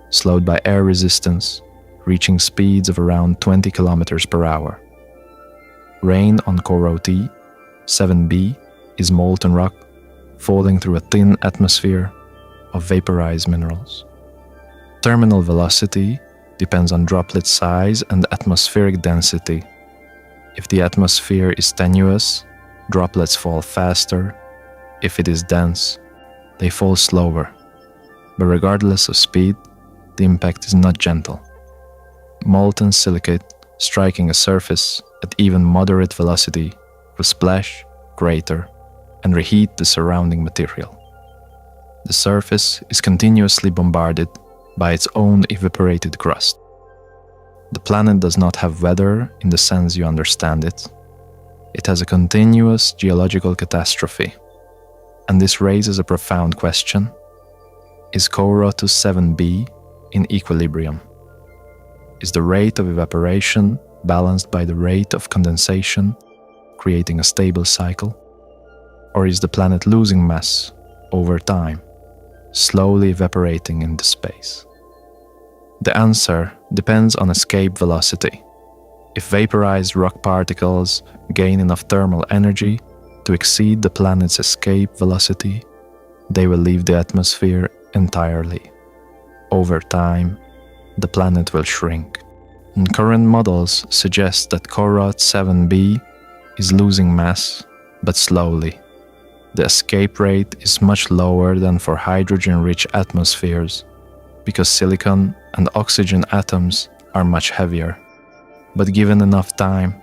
slowed by air resistance, reaching speeds of around 20 kilometers per hour. Rain on Corot 7b is molten rock falling through a thin atmosphere of vaporized minerals. Terminal velocity depends on droplet size and atmospheric density. If the atmosphere is tenuous, droplets fall faster. If it is dense, they fall slower. But regardless of speed, the impact is not gentle. Molten silicate striking a surface at even moderate velocity will splash, crater, and reheat the surrounding material. The surface is continuously bombarded by its own evaporated crust. The planet does not have weather in the sense you understand it. It has a continuous geological catastrophe. And this raises a profound question. Is Corot 7b in equilibrium? Is the rate of evaporation balanced by the rate of condensation, creating a stable cycle? Or is the planet losing mass over time, slowly evaporating into space? The answer depends on escape velocity. If vaporized rock particles gain enough thermal energy to exceed the planet's escape velocity, they will leave the atmosphere entirely. Over time, the planet will shrink. And current models suggest that Corot 7b is losing mass, but slowly. The escape rate is much lower than for hydrogen-rich atmospheres, because silicon and oxygen atoms are much heavier. But given enough time,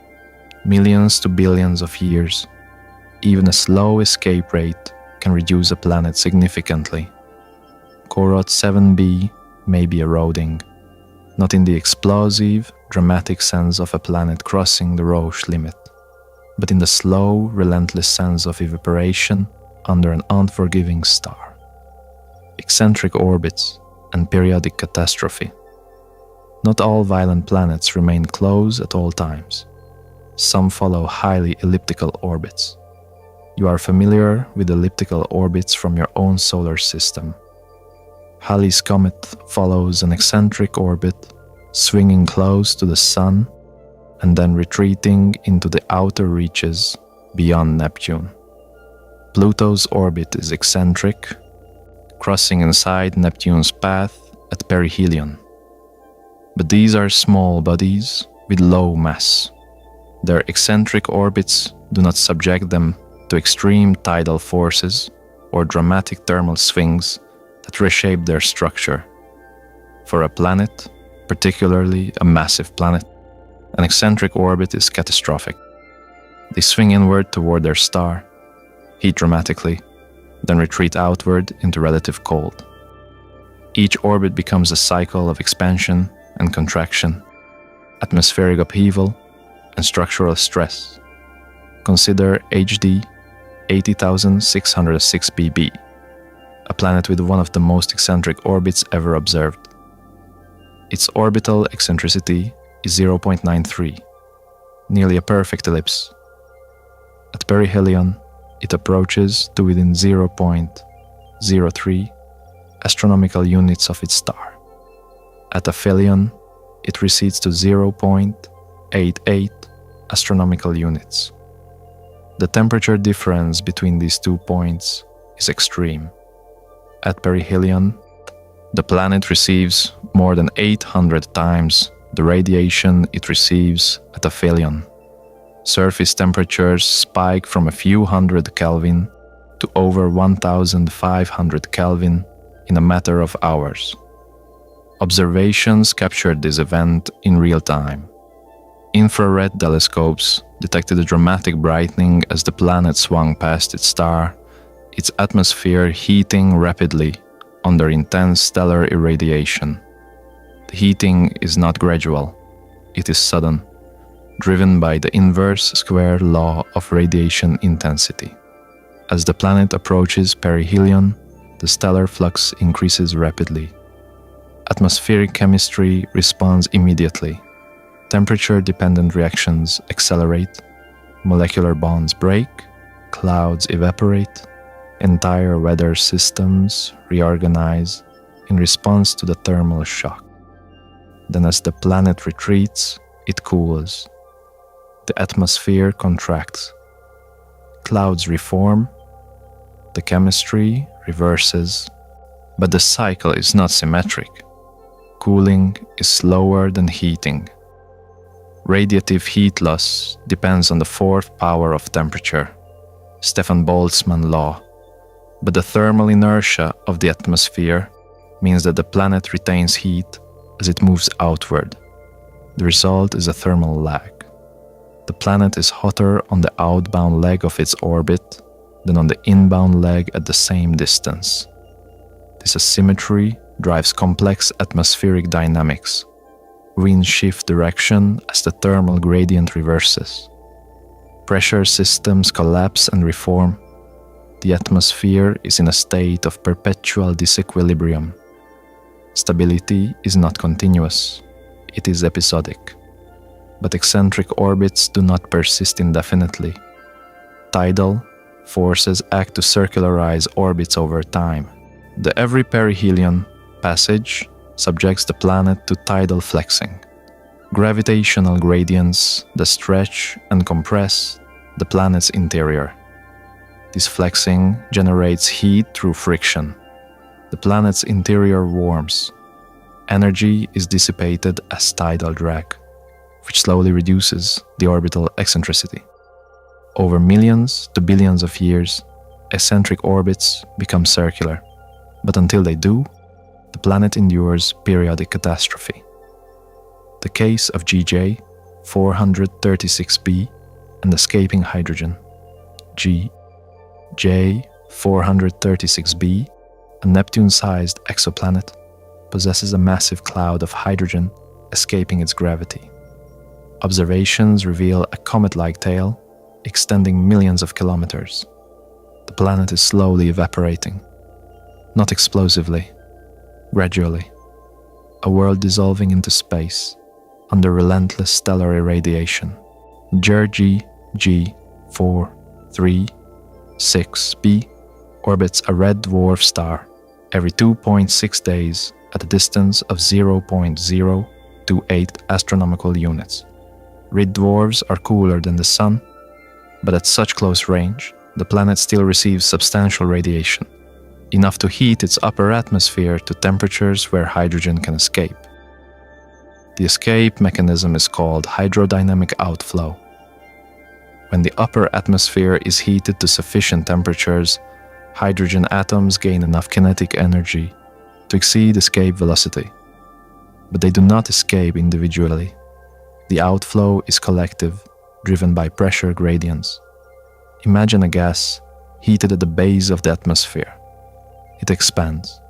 millions to billions of years, even a slow escape rate can reduce a planet significantly. Corot 7b may be eroding, not in the explosive, dramatic sense of a planet crossing the Roche limit, but in the slow, relentless sense of evaporation under an unforgiving star. Eccentric orbits and periodic catastrophe. Not all violent planets remain close at all times. Some follow highly elliptical orbits. You are familiar with elliptical orbits from your own solar system. Halley's Comet follows an eccentric orbit, swinging close to the Sun and then retreating into the outer reaches beyond Neptune. Pluto's orbit is eccentric, crossing inside Neptune's path at perihelion. But these are small bodies with low mass. Their eccentric orbits do not subject them to extreme tidal forces or dramatic thermal swings that reshape their structure. For a planet, particularly a massive planet, an eccentric orbit is catastrophic. They swing inward toward their star, heat dramatically, then retreat outward into relative cold. Each orbit becomes a cycle of expansion and contraction, atmospheric upheaval, and structural stress. Consider HD 80,606 bb, a planet with one of the most eccentric orbits ever observed. Its orbital eccentricity is 0.93, nearly a perfect ellipse. At perihelion, it approaches to within 0.03 astronomical units of its star. At aphelion, it recedes to 0.88 astronomical units. The temperature difference between these 2 points is extreme. At perihelion, the planet receives more than 800 times the radiation it receives at aphelion. Surface temperatures spike from a few hundred Kelvin to over 1,500 Kelvin in a matter of hours. Observations captured this event in real time. Infrared telescopes detected a dramatic brightening as the planet swung past its star, its atmosphere heating rapidly under intense stellar irradiation. The heating is not gradual, it is sudden, driven by the inverse square law of radiation intensity. As the planet approaches perihelion, the stellar flux increases rapidly. Atmospheric chemistry responds immediately. Temperature-dependent reactions accelerate, molecular bonds break, clouds evaporate, entire weather systems reorganize in response to the thermal shock. Then as the planet retreats, it cools. The atmosphere contracts. Clouds reform. The chemistry reverses. But the cycle is not symmetric. Cooling is slower than heating. Radiative heat loss depends on the fourth power of temperature, Stefan Boltzmann law. But the thermal inertia of the atmosphere means that the planet retains heat as it moves outward. The result is a thermal lag. The planet is hotter on the outbound leg of its orbit than on the inbound leg at the same distance. This asymmetry drives complex atmospheric dynamics. Winds shift direction as the thermal gradient reverses. Pressure systems collapse and reform. The atmosphere is in a state of perpetual disequilibrium. Stability is not continuous, it is episodic. But eccentric orbits do not persist indefinitely. Tidal forces act to circularize orbits over time. The every perihelion passage subjects the planet to tidal flexing, gravitational gradients that stretch and compress the planet's interior. This flexing generates heat through friction. The planet's interior warms. Energy is dissipated as tidal drag, which slowly reduces the orbital eccentricity. Over millions to billions of years, eccentric orbits become circular, but until they do, the planet endures periodic catastrophe. The case of GJ 436b and escaping hydrogen. GJ 436b, a Neptune-sized exoplanet, possesses a massive cloud of hydrogen escaping its gravity. Observations reveal a comet-like tail extending millions of kilometers. The planet is slowly evaporating, not explosively, gradually. A world dissolving into space under relentless stellar irradiation. GJ 436b orbits a red dwarf star every 2.6 days at a distance of 0.028 astronomical units. Red dwarfs are cooler than the Sun, but at such close range, the planet still receives substantial radiation, enough to heat its upper atmosphere to temperatures where hydrogen can escape. The escape mechanism is called hydrodynamic outflow. When the upper atmosphere is heated to sufficient temperatures, hydrogen atoms gain enough kinetic energy to exceed escape velocity. But they do not escape individually. The outflow is collective, driven by pressure gradients. Imagine a gas heated at the base of the atmosphere. It expands,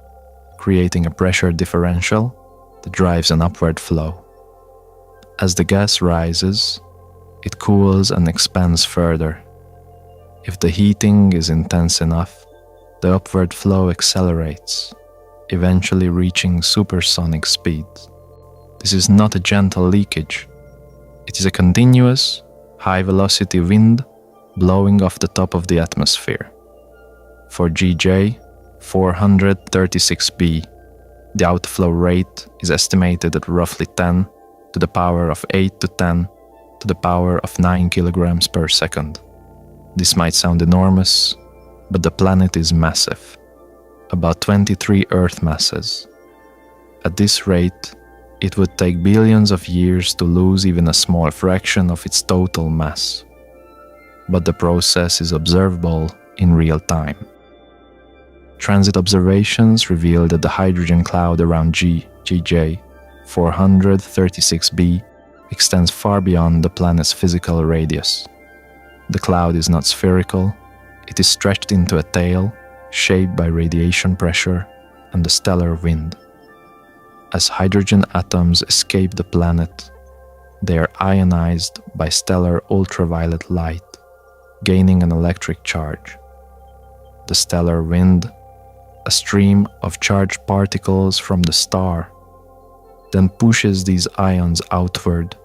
creating a pressure differential that drives an upward flow. As the gas rises, it cools and expands further. If the heating is intense enough, the upward flow accelerates, eventually reaching supersonic speeds. This is not a gentle leakage. It is a continuous, high-velocity wind blowing off the top of the atmosphere. For GJ 436b, the outflow rate is estimated at roughly 10 to the power of 8 to 10 to the power of 9 kilograms per second. This might sound enormous, but the planet is massive, about 23 Earth masses. At this rate, it would take billions of years to lose even a small fraction of its total mass. But the process is observable in real time. Transit observations reveal that the hydrogen cloud around GJ 436b extends far beyond the planet's physical radius. The cloud is not spherical, it is stretched into a tail shaped by radiation pressure and the stellar wind. As hydrogen atoms escape the planet, they are ionized by stellar ultraviolet light, gaining an electric charge. The stellar wind a stream of charged particles from the star, then pushes these ions outward,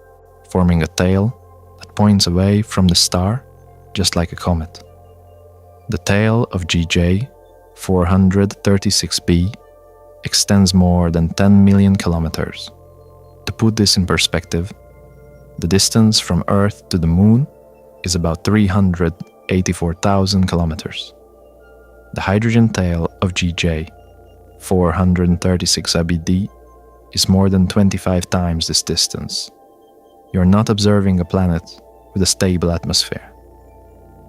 forming a tail that points away from the star, just like a comet. The tail of GJ 436b extends more than 10 million kilometers. To put this in perspective, the distance from Earth to the Moon is about 384,000 kilometers. The hydrogen tail of GJ 436b is more than 25 times this distance. You are not observing a planet with a stable atmosphere.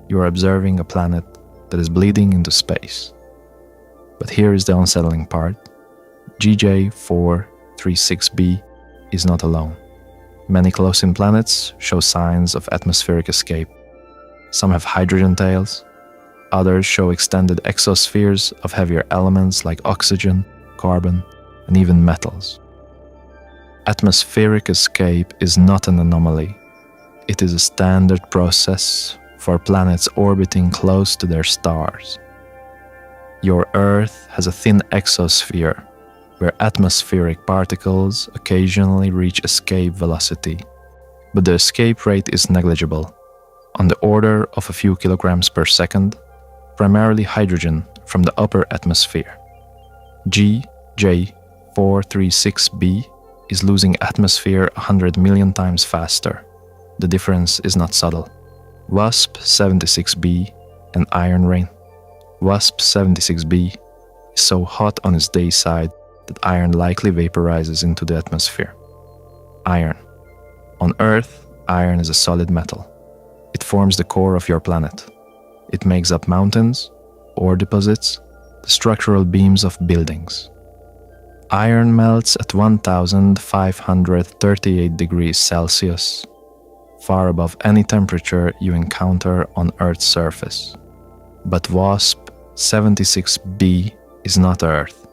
You are observing a planet that is bleeding into space. But here is the unsettling part. GJ 436b is not alone. Many close-in planets show signs of atmospheric escape. Some have hydrogen tails. Others show extended exospheres of heavier elements like oxygen, carbon, and even metals. Atmospheric escape is not an anomaly. It is a standard process for planets orbiting close to their stars. Your Earth has a thin exosphere where atmospheric particles occasionally reach escape velocity, but the escape rate is negligible, on the order of a few kilograms per second, primarily hydrogen from the upper atmosphere. GJ436b is losing atmosphere 100 million times faster. The difference is not subtle. WASP-76b and iron rain. WASP-76b is so hot on its day side that iron likely vaporizes into the atmosphere. Iron. On Earth, iron is a solid metal. It forms the core of your planet. It makes up mountains, ore deposits, the structural beams of buildings. Iron melts at 1,538 degrees Celsius, far above any temperature you encounter on Earth's surface. But WASP-76b is not Earth.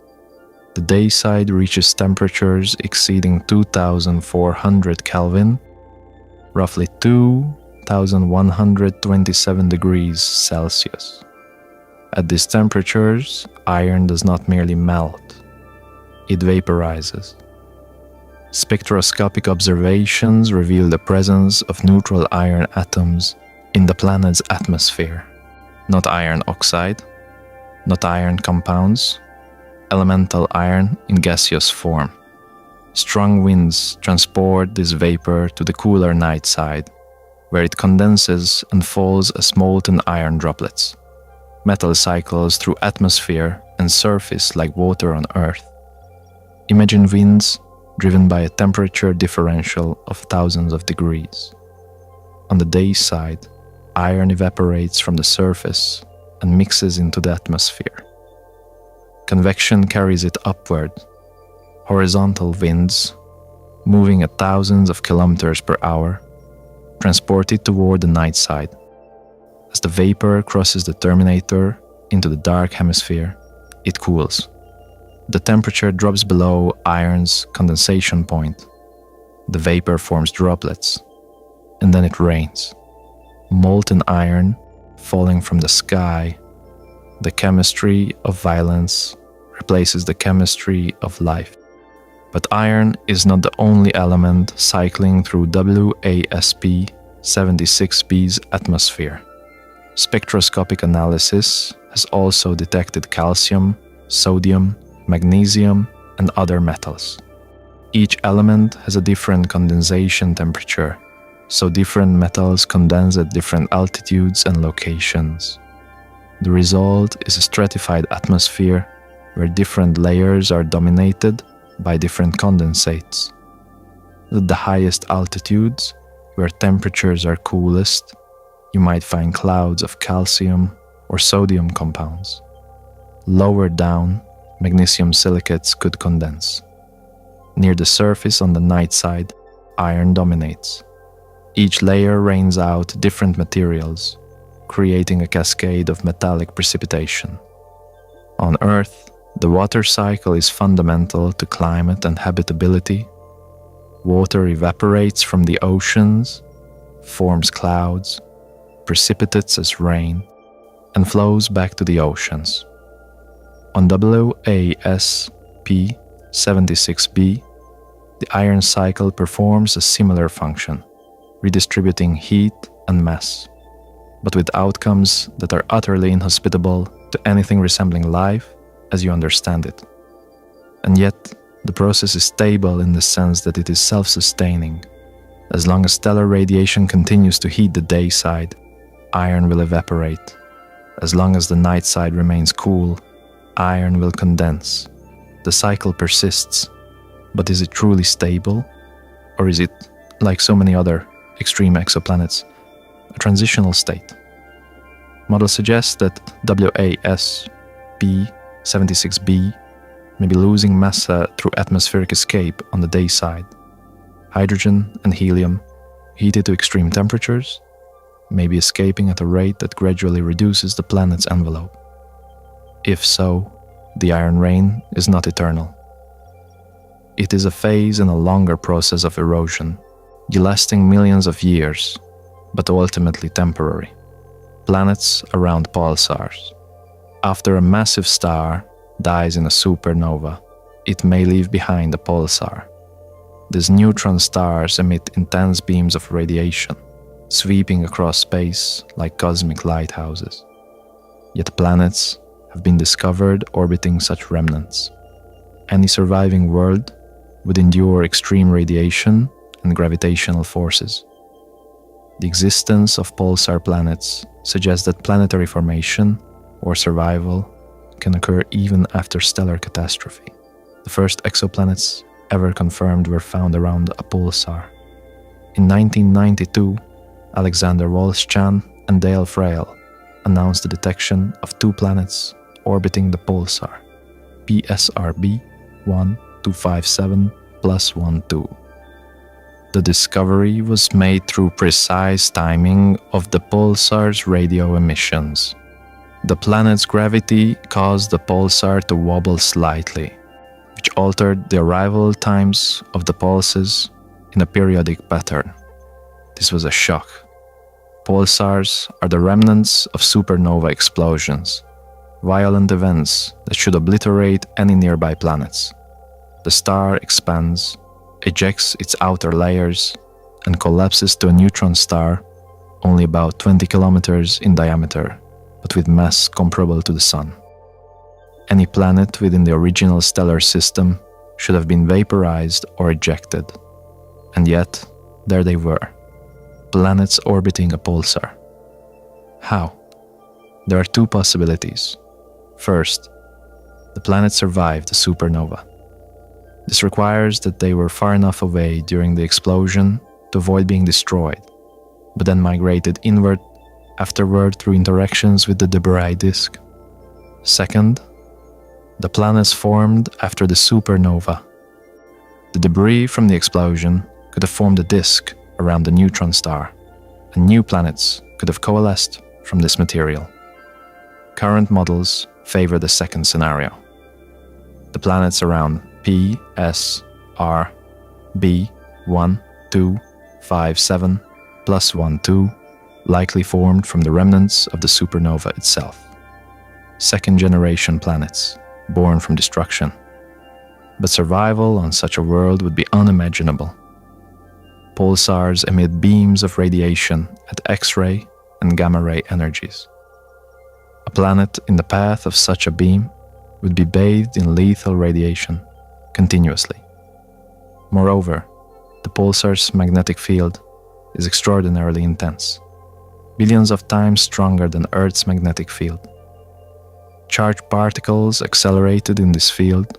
The day side reaches temperatures exceeding 2,400 Kelvin, roughly 2,127 degrees Celsius. At these temperatures, iron does not merely melt, it vaporizes. Spectroscopic observations reveal the presence of neutral iron atoms in the planet's atmosphere. Not iron oxide, not iron compounds, elemental iron in gaseous form. Strong winds transport this vapor to the cooler night side, where it condenses and falls as molten iron droplets. Metal cycles through atmosphere and surface like water on Earth. Imagine winds driven by a temperature differential of thousands of degrees. On the day side, iron evaporates from the surface and mixes into the atmosphere. Convection carries it upward. Horizontal winds, moving at thousands of kilometers per hour, transport it toward the night side. As the vapor crosses the terminator into the dark hemisphere, it cools. The temperature drops below iron's condensation point. The vapor forms droplets, and then it rains. Molten iron falling from the sky. The chemistry of violence replaces the chemistry of life. But iron is not the only element cycling through WASP-76b's atmosphere. Spectroscopic analysis has also detected calcium, sodium, magnesium, and other metals. Each element has a different condensation temperature, so different metals condense at different altitudes and locations. The result is a stratified atmosphere where different layers are dominated by different condensates. At the highest altitudes, where temperatures are coolest, you might find clouds of calcium or sodium compounds. Lower down, magnesium silicates could condense. Near the surface on the night side, iron dominates. Each layer rains out different materials, creating a cascade of metallic precipitation. On Earth, the water cycle is fundamental to climate and habitability. Water evaporates from the oceans, forms clouds, precipitates as rain, and flows back to the oceans. On WASP-76b, the iron cycle performs a similar function, redistributing heat and mass, but with outcomes that are utterly inhospitable to anything resembling life as you understand it. And yet, the process is stable in the sense that it is self-sustaining. As long as stellar radiation continues to heat the day side, iron will evaporate. As long as the night side remains cool, iron will condense. The cycle persists, but is it truly stable? Or is it, like so many other extreme exoplanets, a transitional state? Models suggest that WASP-76b may be losing massa through atmospheric escape on the day side. Hydrogen and helium, heated to extreme temperatures, may be escaping at a rate that gradually reduces the planet's envelope. If so, the iron rain is not eternal. It is a phase in a longer process of erosion, lasting millions of years, but ultimately temporary. Planets around pulsars. After a massive star dies in a supernova, it may leave behind a pulsar. These neutron stars emit intense beams of radiation, sweeping across space like cosmic lighthouses. Yet planets have been discovered orbiting such remnants. Any surviving world would endure extreme radiation and gravitational forces. The existence of pulsar planets suggests that planetary formation or survival can occur even after stellar catastrophe. The first exoplanets ever confirmed were found around a pulsar. In 1992, Alexander Wolszczan and Dale Frail announced the detection of 2 planets orbiting the pulsar, PSRB 1257+12. The discovery was made through precise timing of the pulsar's radio emissions. The planet's gravity caused the pulsar to wobble slightly, which altered the arrival times of the pulses in a periodic pattern. This was a shock. Pulsars are the remnants of supernova explosions, violent events that should obliterate any nearby planets. The star expands, ejects its outer layers, and collapses to a neutron star only about 20 kilometers in diameter, but with mass comparable to the Sun. Any planet within the original stellar system should have been vaporized or ejected. And yet, there they were, planets orbiting a pulsar. How? There are 2 possibilities. First, the planet survived the supernova. This requires that they were far enough away during the explosion to avoid being destroyed, but then migrated inward afterward through interactions with the debris disk. Second, the planets formed after the supernova. The debris from the explosion could have formed a disk around the neutron star, and new planets could have coalesced from this material. Current models favor the second scenario. The planets around PSRB 1257+12 likely formed from the remnants of the supernova itself. Second-generation planets, born from destruction. But survival on such a world would be unimaginable. Pulsars emit beams of radiation at X-ray and gamma-ray energies. A planet in the path of such a beam would be bathed in lethal radiation continuously. Moreover, the pulsar's magnetic field is extraordinarily intense, billions of times stronger than Earth's magnetic field. Charged particles accelerated in this field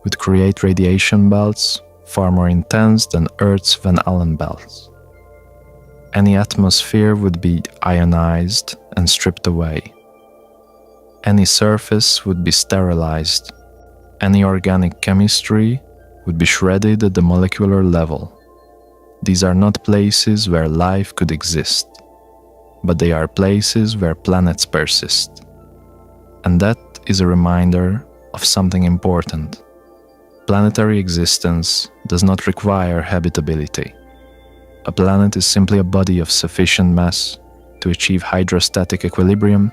would create radiation belts far more intense than Earth's Van Allen belts. Any atmosphere would be ionized and stripped away. Any surface would be sterilized. Any organic chemistry would be shredded at the molecular level. These are not places where life could exist, but they are places where planets persist. And that is a reminder of something important. Planetary existence does not require habitability. A planet is simply a body of sufficient mass to achieve hydrostatic equilibrium,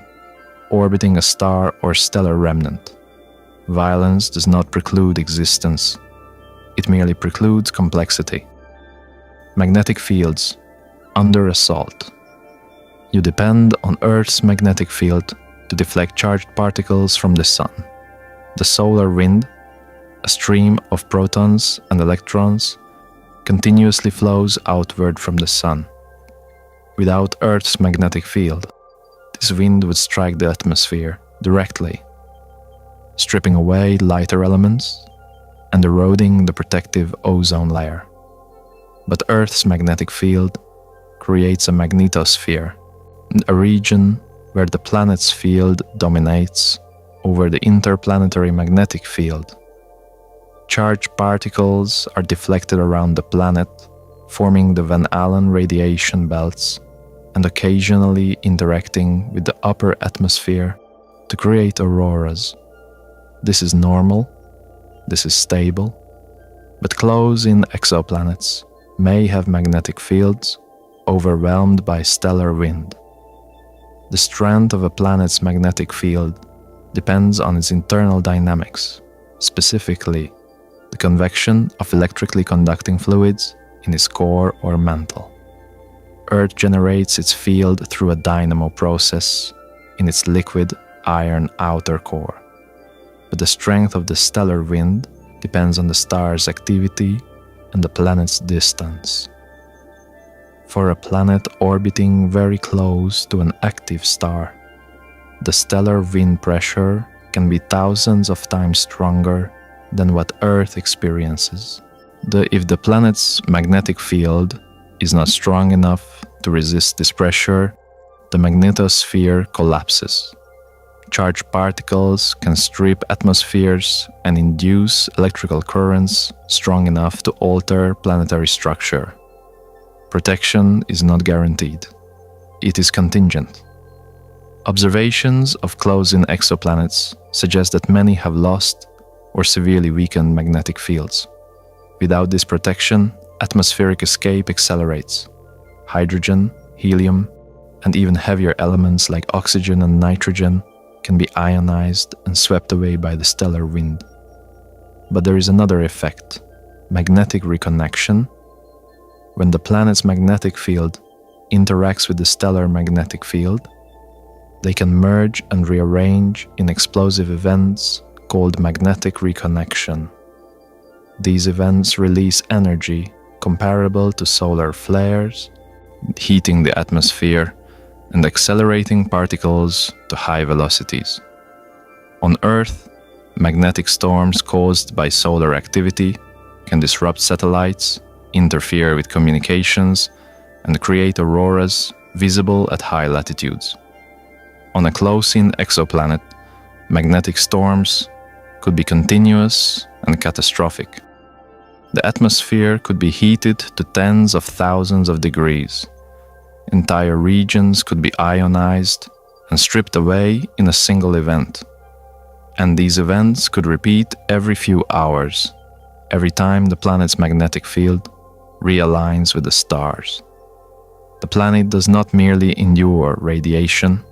orbiting a star or stellar remnant. Violence does not preclude existence. It merely precludes complexity. Magnetic fields under assault. You depend on Earth's magnetic field to deflect charged particles from the Sun. The solar wind, a stream of protons and electrons, continuously flows outward from the Sun. Without Earth's magnetic field, this wind would strike the atmosphere directly, stripping away lighter elements and eroding the protective ozone layer. But Earth's magnetic field creates a magnetosphere, a region where the planet's field dominates over the interplanetary magnetic field. Charged particles are deflected around the planet, forming the Van Allen radiation belts and occasionally interacting with the upper atmosphere to create auroras. This is normal, this is stable, but close-in exoplanets may have magnetic fields overwhelmed by stellar wind. The strength of a planet's magnetic field depends on its internal dynamics, specifically the convection of electrically conducting fluids in its core or mantle. Earth generates its field through a dynamo process in its liquid iron outer core, but the strength of the stellar wind depends on the star's activity and the planet's distance. For a planet orbiting very close to an active star, the stellar wind pressure can be thousands of times stronger than what Earth experiences. If the planet's magnetic field is not strong enough to resist this pressure, the magnetosphere collapses. Charged particles can strip atmospheres and induce electrical currents strong enough to alter planetary structure. Protection is not guaranteed. It is contingent. Observations of close-in exoplanets suggest that many have lost or severely weakened magnetic fields. Without this protection, atmospheric escape accelerates. Hydrogen, helium, and even heavier elements like oxygen and nitrogen can be ionized and swept away by the stellar wind. But there is another effect: magnetic reconnection. When the planet's magnetic field interacts with the stellar magnetic field, they can merge and rearrange in explosive events called magnetic reconnection. These events release energy comparable to solar flares, heating the atmosphere and accelerating particles to high velocities. On Earth, magnetic storms caused by solar activity can disrupt satellites, interfere with communications, and create auroras visible at high latitudes. On a close-in exoplanet, magnetic storms could be continuous and catastrophic. The atmosphere could be heated to tens of thousands of degrees. Entire regions could be ionized and stripped away in a single event. And these events could repeat every few hours, every time the planet's magnetic field realigns with the stars. The planet does not merely endure radiation,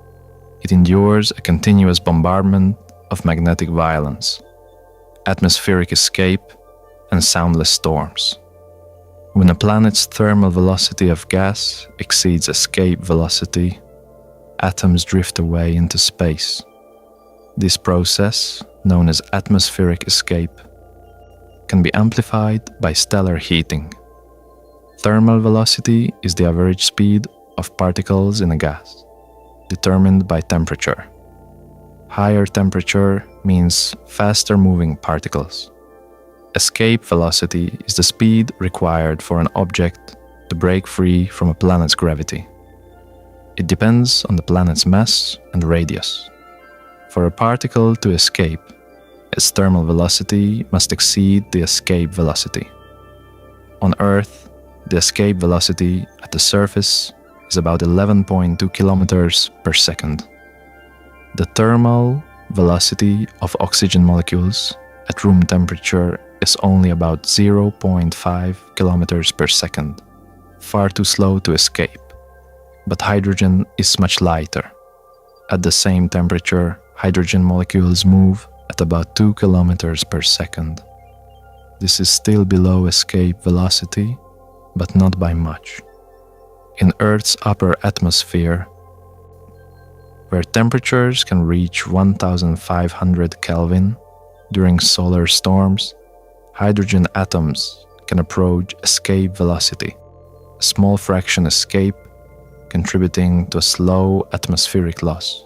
it endures a continuous bombardment of magnetic violence, atmospheric escape, and soundless storms. When a planet's thermal velocity of gas exceeds escape velocity, atoms drift away into space. This process, known as atmospheric escape, can be amplified by stellar heating. Thermal velocity is the average speed of particles in a gas, determined by temperature. Higher temperature means faster moving particles. Escape velocity is the speed required for an object to break free from a planet's gravity. It depends on the planet's mass and radius. For a particle to escape, its thermal velocity must exceed the escape velocity. On Earth, the escape velocity at the surface is about 11.2 kilometers per second. The thermal velocity of oxygen molecules at room temperature is only about 0.5 kilometers per second, far too slow to escape. But hydrogen is much lighter. At the same temperature, hydrogen molecules move at at about 2 kilometers per second. This is still below escape velocity, but not by much. In Earth's upper atmosphere, where temperatures can reach 1500 Kelvin during solar storms, hydrogen atoms can approach escape velocity, a small fraction escape, contributing to a slow atmospheric loss.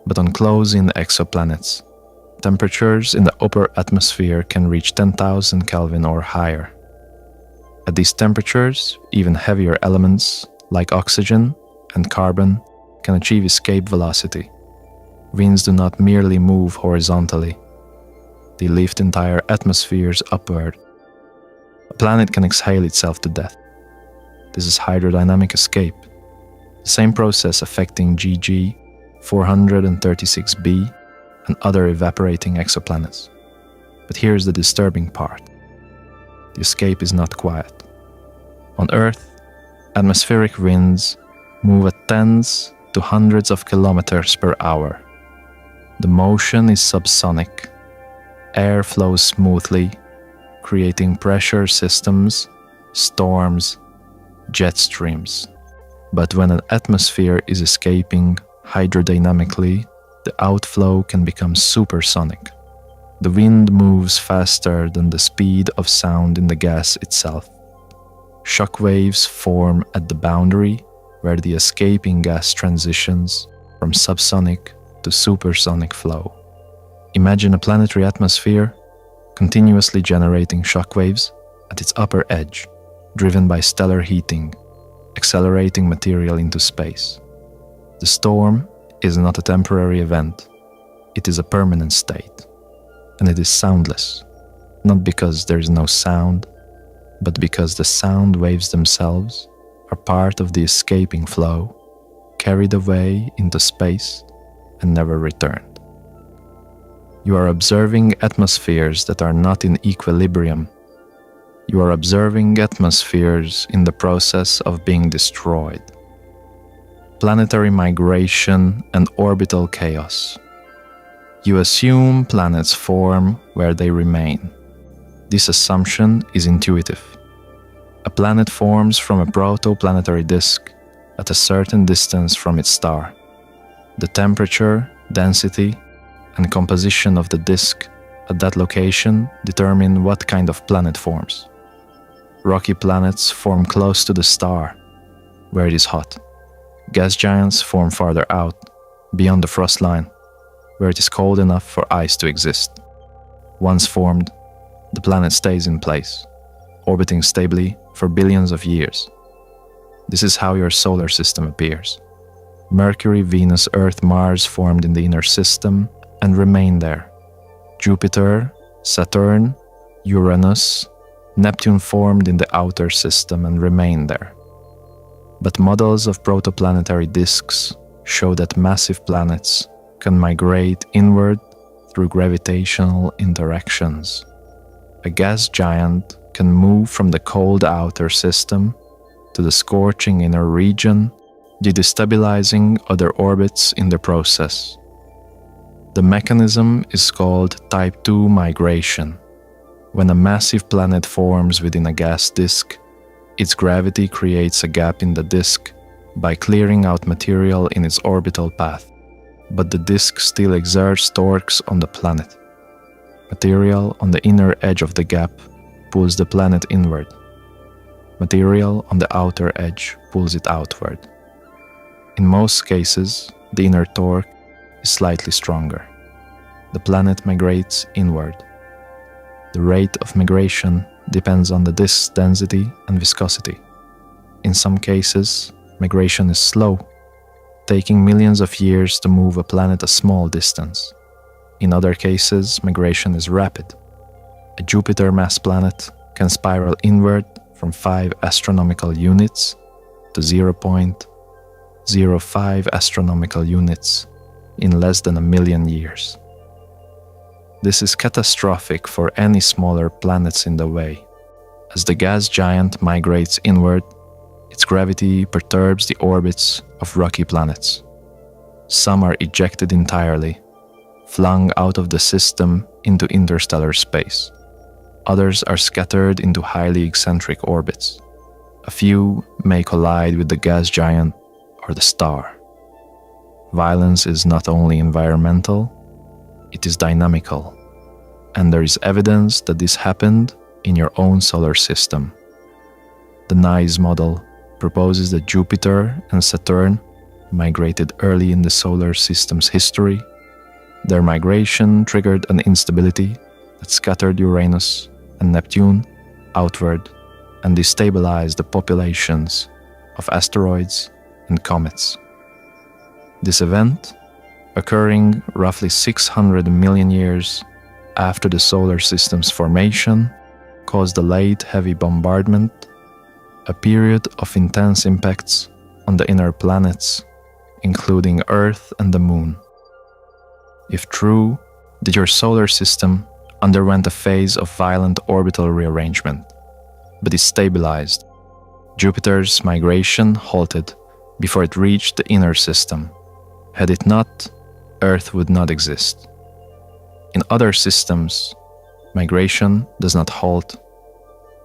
But on close-in exoplanets, temperatures in the upper atmosphere can reach 10,000 Kelvin or higher. At these temperatures, even heavier elements like oxygen and carbon can achieve escape velocity. Winds do not merely move horizontally. They lift entire atmospheres upward. A planet can exhale itself to death. This is hydrodynamic escape, the same process affecting GG 436b and other evaporating exoplanets. But here's the disturbing part. The escape is not quiet. On Earth, atmospheric winds move at tens to hundreds of kilometers per hour. The motion is subsonic. Air flows smoothly, creating pressure systems, storms, jet streams. But when an atmosphere is escaping hydrodynamically, the outflow can become supersonic. The wind moves faster than the speed of sound in the gas itself. Shock waves form at the boundary where the escaping gas transitions from subsonic to supersonic flow. Imagine a planetary atmosphere continuously generating shock waves at its upper edge, driven by stellar heating, accelerating material into space. The storm is not a temporary event, it is a permanent state, and it is soundless, not because there is no sound, but because the sound waves themselves are part of the escaping flow, carried away into space and never returned. You are observing atmospheres that are not in equilibrium. You are observing atmospheres in the process of being destroyed. Planetary migration and orbital chaos. You assume planets form where they remain. This assumption is intuitive. A planet forms from a protoplanetary disk at a certain distance from its star. The temperature, density, and composition of the disk at that location determine what kind of planet forms. Rocky planets form close to the star, where it is hot. Gas giants form farther out, beyond the frost line, where it is cold enough for ice to exist. Once formed, the planet stays in place, orbiting stably for billions of years. This is how your solar system appears. Mercury, Venus, Earth, Mars formed in the inner system and remain there. Jupiter, Saturn, Uranus, Neptune formed in the outer system and remain there. But models of protoplanetary disks show that massive planets can migrate inward through gravitational interactions. A gas giant can move from the cold outer system to the scorching inner region, destabilizing other orbits in the process. The mechanism is called Type II migration. When a massive planet forms within a gas disk, its gravity creates a gap in the disk by clearing out material in its orbital path, but the disk still exerts torques on the planet. Material on the inner edge of the gap pulls the planet inward. Material on the outer edge pulls it outward. In most cases, the inner torque is slightly stronger. The planet migrates inward. The rate of migration depends on the disk's density and viscosity. In some cases, migration is slow, taking millions of years to move a planet a small distance. In other cases, migration is rapid. A Jupiter-mass planet can spiral inward from 5 astronomical units to 0.05 astronomical units in less than 1 million years. This is catastrophic for any smaller planets in the way. As the gas giant migrates inward, its gravity perturbs the orbits of rocky planets. Some are ejected entirely, flung out of the system into interstellar space. Others are scattered into highly eccentric orbits. A few may collide with the gas giant or the star. Violence is not only environmental, it is dynamical, and there is evidence that this happened in your own solar system. The NICE model proposes that Jupiter and Saturn migrated early in the solar system's history. Their migration triggered an instability that scattered Uranus and Neptune outward and destabilized the populations of asteroids and comets. This event, occurring roughly 600 million years after the solar system's formation, caused a late heavy bombardment, a period of intense impacts on the inner planets, including Earth and the Moon. If true that your solar system underwent a phase of violent orbital rearrangement, but is stabilized, Jupiter's migration halted before it reached the inner system. Had it not, Earth would not exist. In other systems, migration does not halt.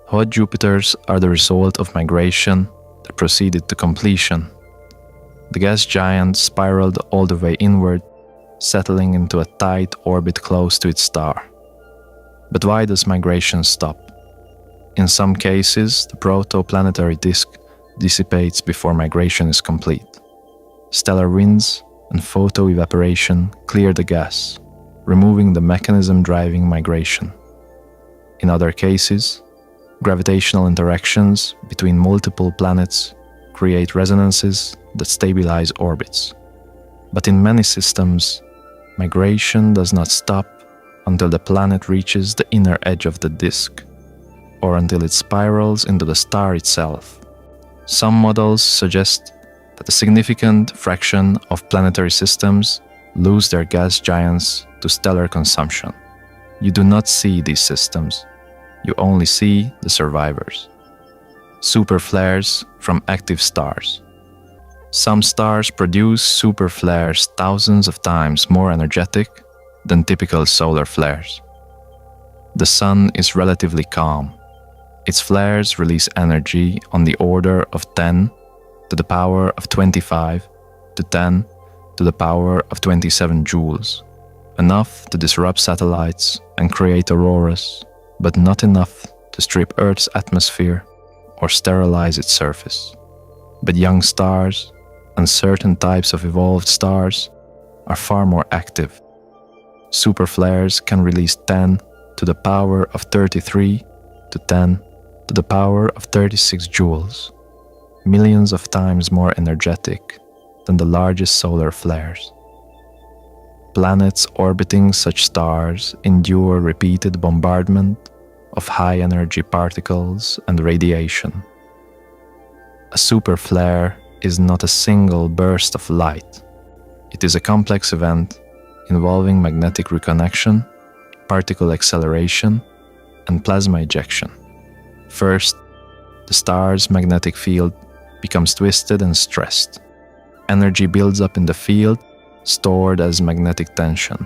Hot Jupiters are the result of migration that proceeded to completion. The gas giant spiraled all the way inward, settling into a tight orbit close to its star. But why does migration stop? In some cases, the protoplanetary disk dissipates before migration is complete. Stellar winds and photoevaporation clear the gas, removing the mechanism driving migration. In other cases, gravitational interactions between multiple planets create resonances that stabilize orbits. But in many systems, migration does not stop until the planet reaches the inner edge of the disk, or until it spirals into the star itself. Some models suggest that a significant fraction of planetary systems lose their gas giants to stellar consumption. You do not see these systems, you only see the survivors. Super flares from active stars. Some stars produce super flares thousands of times more energetic than typical solar flares. The Sun is relatively calm. Its flares release energy on the order of 10 to the power of 25 to 10 to the power of 27 joules, enough to disrupt satellites and create auroras, but not enough to strip Earth's atmosphere or sterilize its surface. But young stars and certain types of evolved stars are far more active. Super flares can release 10 to the power of 33 to 10 to the power of 36 joules, millions of times more energetic than the largest solar flares. Planets orbiting such stars endure repeated bombardment of high-energy particles and radiation. A super flare is not a single burst of light. It is a complex event involving magnetic reconnection, particle acceleration, and plasma ejection. First, the star's magnetic field becomes twisted and stressed. Energy builds up in the field, stored as magnetic tension.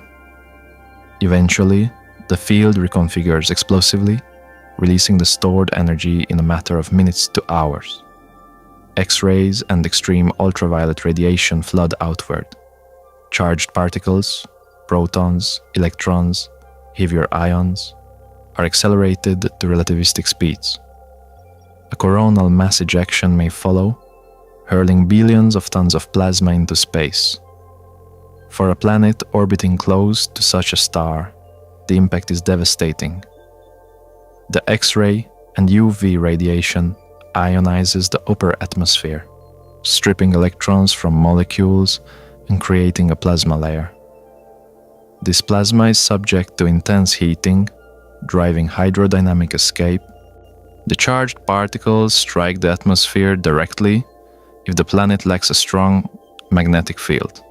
Eventually, the field reconfigures explosively, releasing the stored energy in a matter of minutes to hours. X-rays and extreme ultraviolet radiation flood outward. Charged particles, protons, electrons, heavier ions, are accelerated to relativistic speeds. A coronal mass ejection may follow, hurling billions of tons of plasma into space. For a planet orbiting close to such a star, the impact is devastating. The X-ray and UV radiation ionizes the upper atmosphere, stripping electrons from molecules and creating a plasma layer. This plasma is subject to intense heating, driving hydrodynamic escape. The charged particles strike the atmosphere directly if the planet lacks a strong magnetic field.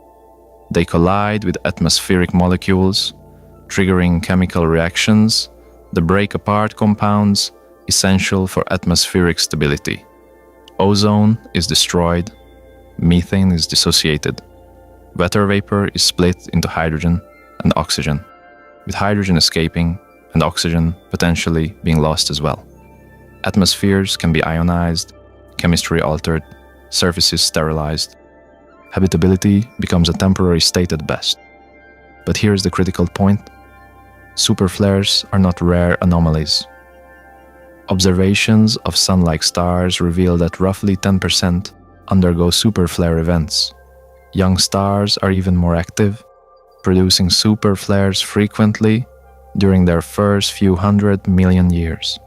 They collide with atmospheric molecules, triggering chemical reactions that break apart compounds essential for atmospheric stability. Ozone is destroyed, methane is dissociated, water vapor is split into hydrogen, and oxygen, with hydrogen escaping and oxygen potentially being lost as well. Atmospheres can be ionized, chemistry altered, surfaces sterilized. Habitability becomes a temporary state at best. But here's the critical point. Superflares are not rare anomalies. Observations of sun-like stars reveal that roughly 10% undergo superflare events. Young stars are even more active, producing superflares frequently during their first few 100 million years.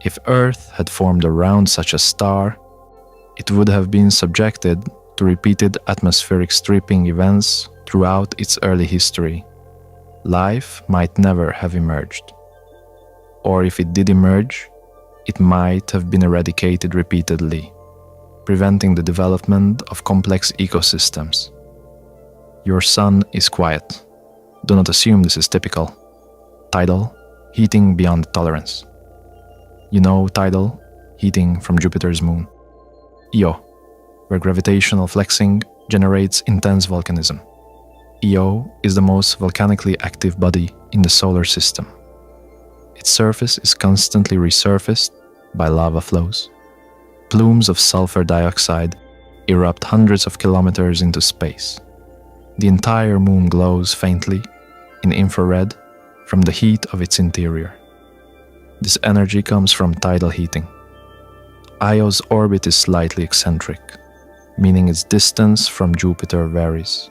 If Earth had formed around such a star, it would have been subjected to repeated atmospheric stripping events throughout its early history. Life might never have emerged. Or if it did emerge, it might have been eradicated repeatedly, preventing the development of complex ecosystems. Your sun is quiet. Do not assume this is typical. Tidal, heating beyond tolerance. You know tidal, heating from Jupiter's moon. Io, where gravitational flexing generates intense volcanism. Io is the most volcanically active body in the solar system. Its surface is constantly resurfaced by lava flows. Plumes of sulfur dioxide erupt hundreds of kilometers into space. The entire moon glows faintly in infrared from the heat of its interior. This energy comes from tidal heating. Io's orbit is slightly eccentric, meaning its distance from Jupiter varies.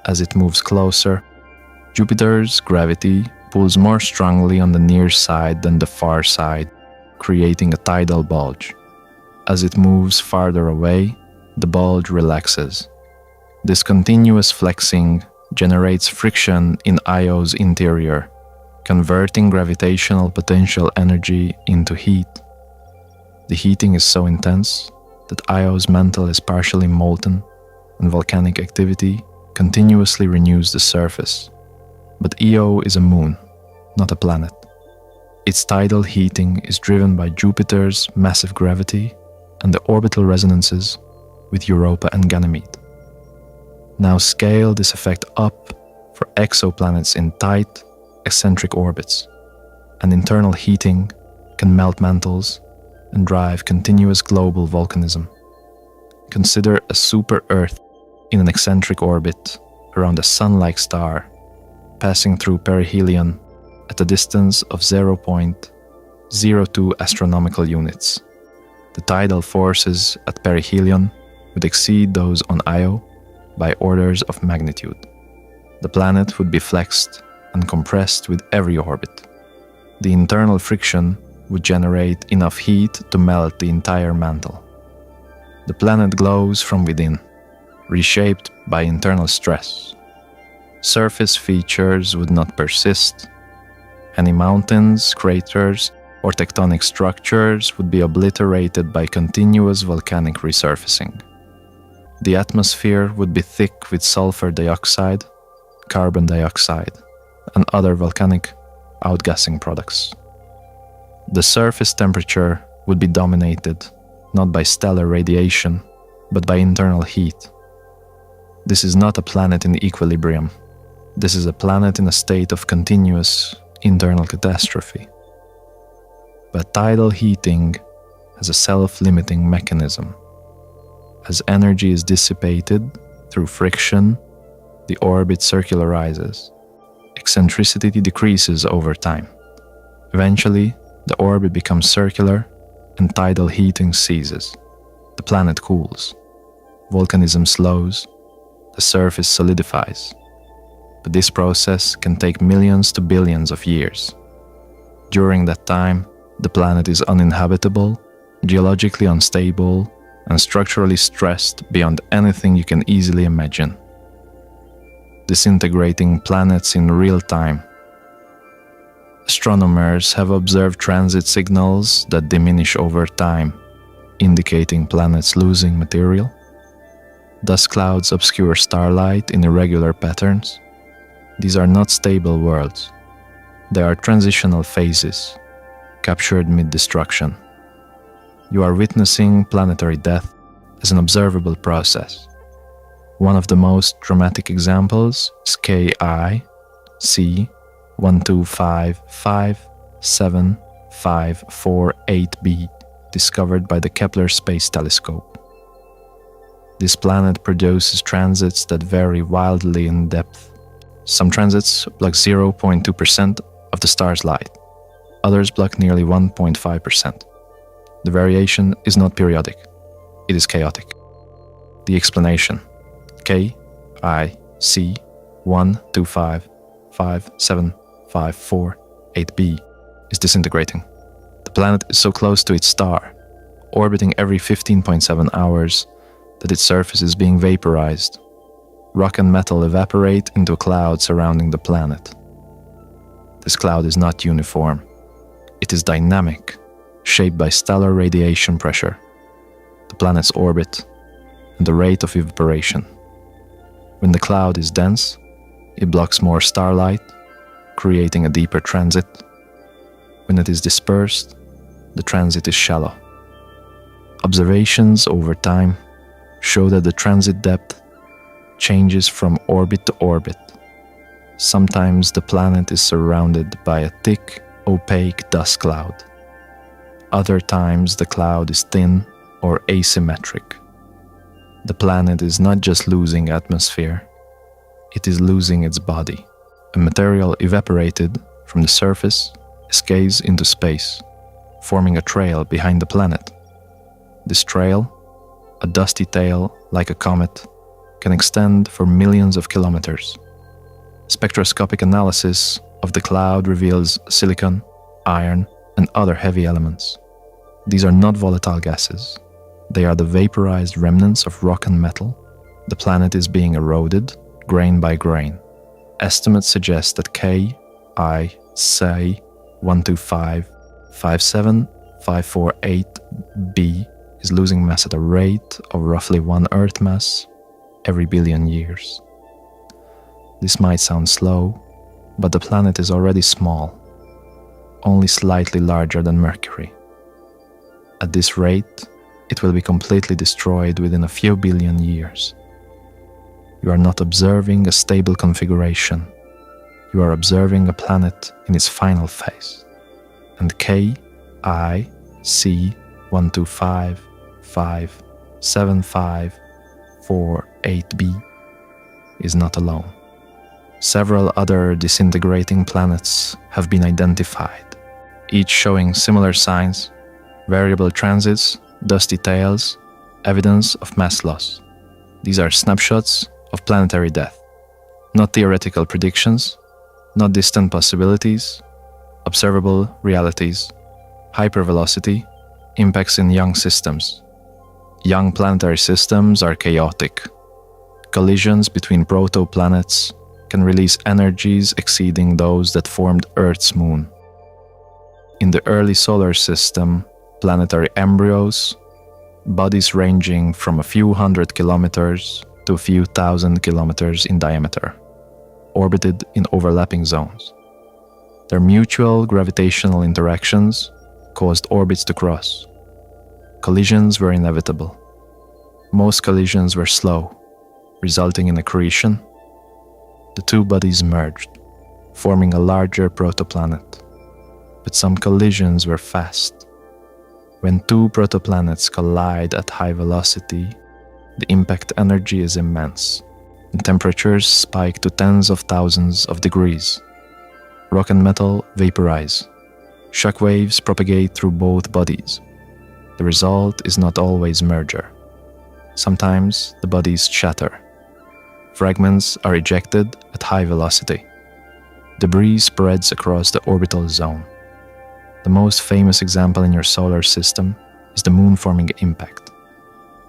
As it moves closer, Jupiter's gravity pulls more strongly on the near side than the far side, creating a tidal bulge. As it moves farther away, the bulge relaxes. This continuous flexing generates friction in Io's interior, converting gravitational potential energy into heat. The heating is so intense that Io's mantle is partially molten and volcanic activity continuously renews the surface. But Io is a moon, not a planet. Its tidal heating is driven by Jupiter's massive gravity and the orbital resonances with Europa and Ganymede. Now scale this effect up for exoplanets in tight, eccentric orbits. And internal heating can melt mantles and drive continuous global volcanism. Consider a super-Earth in an eccentric orbit around a sun-like star, passing through perihelion at a distance of 0.02 astronomical units. The tidal forces at perihelion would exceed those on Io by orders of magnitude. The planet would be flexed and compressed with every orbit. The internal friction would generate enough heat to melt the entire mantle. The planet glows from within, reshaped by internal stress. Surface features would not persist. Any mountains, craters, or tectonic structures would be obliterated by continuous volcanic resurfacing. The atmosphere would be thick with sulfur dioxide, carbon dioxide, and other volcanic outgassing products. The surface temperature would be dominated not by stellar radiation, but by internal heat. This is not a planet in equilibrium. This is a planet in a state of continuous internal catastrophe. But tidal heating has a self-limiting mechanism. As energy is dissipated through friction, the orbit circularizes. Eccentricity decreases over time. Eventually, the orbit becomes circular and tidal heating ceases. The planet cools. Volcanism slows. The surface solidifies. But this process can take millions to billions of years. During that time, the planet is uninhabitable, geologically unstable, and structurally stressed beyond anything you can easily imagine. Disintegrating planets in real time. Astronomers have observed transit signals that diminish over time, indicating planets losing material. Dust clouds obscure starlight in irregular patterns. These are not stable worlds. They are transitional phases, captured mid-destruction. You are witnessing planetary death as an observable process. One of the most dramatic examples is KI C 125575548b, discovered by the Kepler Space Telescope. This planet produces transits that vary wildly in depth. Some transits block 0.2% of the star's light, others block nearly 1.5%. The variation is not periodic, it is chaotic. The explanation: KIC 125575548b is disintegrating. The planet is so close to its star, orbiting every 15.7 hours, that its surface is being vaporized. Rock and metal evaporate into a cloud surrounding the planet. This cloud is not uniform. It is dynamic, shaped by stellar radiation pressure, the planet's orbit, and the rate of evaporation. When the cloud is dense, it blocks more starlight, creating a deeper transit. When it is dispersed, the transit is shallow. Observations over time show that the transit depth changes from orbit to orbit. Sometimes the planet is surrounded by a thick, opaque dust cloud. Other times the cloud is thin or asymmetric. The planet is not just losing atmosphere, it is losing its body. A material evaporated from the surface escapes into space, forming a trail behind the planet. This trail, a dusty tail like a comet, can extend for millions of kilometers. Spectroscopic analysis of the cloud reveals silicon, iron, and other heavy elements. These are not volatile gases. They are the vaporized remnants of rock and metal. The planet is being eroded, grain by grain. Estimates suggest that KIC 125575548b is losing mass at a rate of roughly 1 Earth mass every billion years. This might sound slow, but the planet is already small, only slightly larger than Mercury. At this rate, it will be completely destroyed within a few billion years. You are not observing a stable configuration. You are observing a planet in its final phase. And KIC 125575548b is not alone. Several other disintegrating planets have been identified, each showing similar signs: variable transits, dusty tails, evidence of mass loss. These are snapshots of planetary death, not theoretical predictions, not distant possibilities, observable realities. Hypervelocity impacts in young systems. Young planetary systems are chaotic. Collisions between protoplanets can release energies exceeding those that formed Earth's moon. In the early solar system, planetary embryos, bodies ranging from a few hundred kilometers to a few thousand kilometers in diameter, orbited in overlapping zones. Their mutual gravitational interactions caused orbits to cross. Collisions were inevitable. Most collisions were slow, resulting in accretion. The two bodies merged, forming a larger protoplanet. But some collisions were fast. When two protoplanets collide at high velocity, the impact energy is immense, and temperatures spike to tens of thousands of degrees. Rock and metal vaporize. Shock waves propagate through both bodies. The result is not always merger. Sometimes the bodies shatter. Fragments are ejected at high velocity. Debris spreads across the orbital zone. The most famous example in your solar system is the moon-forming impact.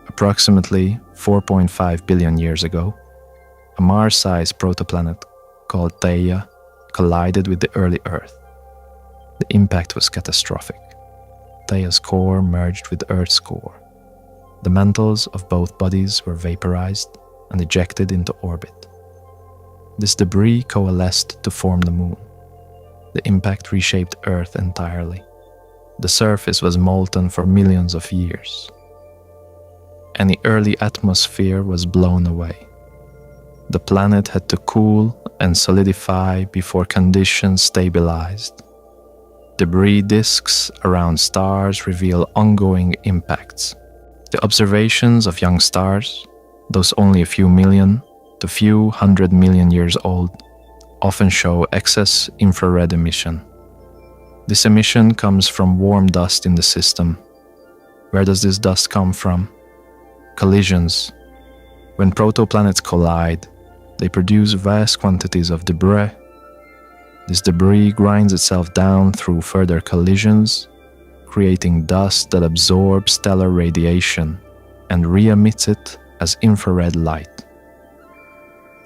Approximately 4.5 billion years ago, a Mars-sized protoplanet called Theia collided with the early Earth. The impact was catastrophic. Theia's core merged with Earth's core. The mantles of both bodies were vaporized and ejected into orbit. This debris coalesced to form the moon. The impact reshaped Earth entirely. The surface was molten for millions of years. Any early atmosphere was blown away. The planet had to cool and solidify before conditions stabilized. Debris disks around stars reveal ongoing impacts. The observations of young stars, those only a few million to few 100 million years old, often show excess infrared emission. This emission comes from warm dust in the system. Where does this dust come from? Collisions. When protoplanets collide, they produce vast quantities of debris. This debris grinds itself down through further collisions, creating dust that absorbs stellar radiation and re-emits it as infrared light.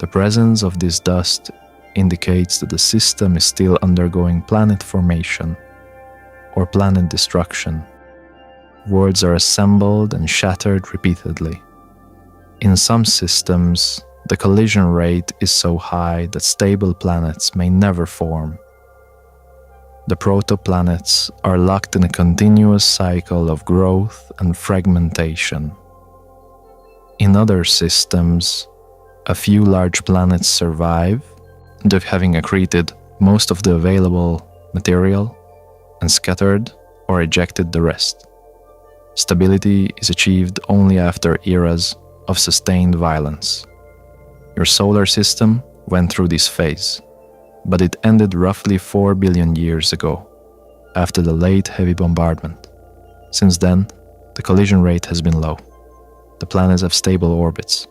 The presence of this dust indicates that the system is still undergoing planet formation or planet destruction. Worlds are assembled and shattered repeatedly. In some systems, the collision rate is so high that stable planets may never form. The protoplanets are locked in a continuous cycle of growth and fragmentation. In other systems, a few large planets survive, having accreted most of the available material and scattered or ejected the rest. Stability is achieved only after eras of sustained violence. Your solar system went through this phase, but it ended roughly 4 billion years ago, after the late heavy bombardment. Since then, the collision rate has been low. The planets have stable orbits.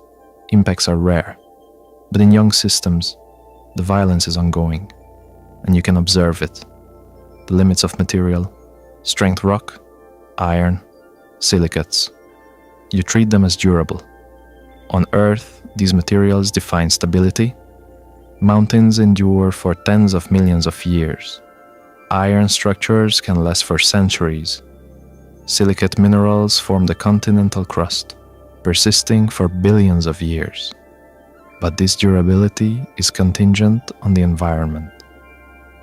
Impacts are rare. But in young systems, the violence is ongoing, and you can observe it. The limits of material, strength rock, iron, silicates. You treat them as durable. On Earth, these materials define stability. Mountains endure for tens of millions of years. Iron structures can last for centuries. Silicate minerals form the continental crust, persisting for billions of years. But this durability is contingent on the environment.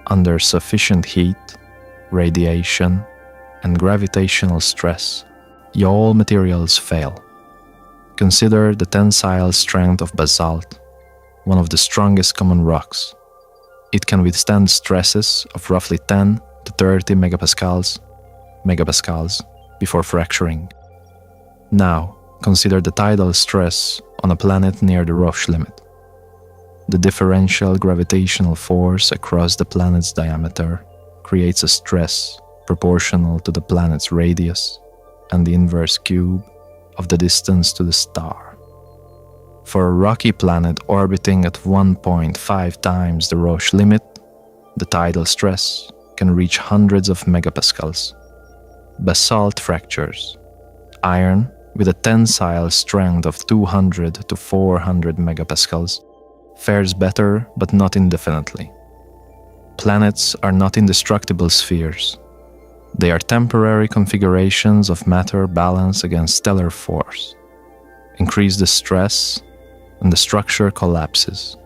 Under sufficient heat, radiation, and gravitational stress, all materials fail. Consider the tensile strength of basalt, one of the strongest common rocks. It can withstand stresses of roughly 10 to 30 megapascals before fracturing. Now, consider the tidal stress on a planet near the Roche limit. The differential gravitational force across the planet's diameter creates a stress proportional to the planet's radius and the inverse cube of the distance to the star. For a rocky planet orbiting at 1.5 times the Roche limit, the tidal stress can reach hundreds of megapascals. Basalt fractures. Iron, with a tensile strength of 200 to 400 megapascals, fares better but not indefinitely. Planets are not indestructible spheres. They are temporary configurations of matter balanced against stellar force. Increase the stress, and the structure collapses.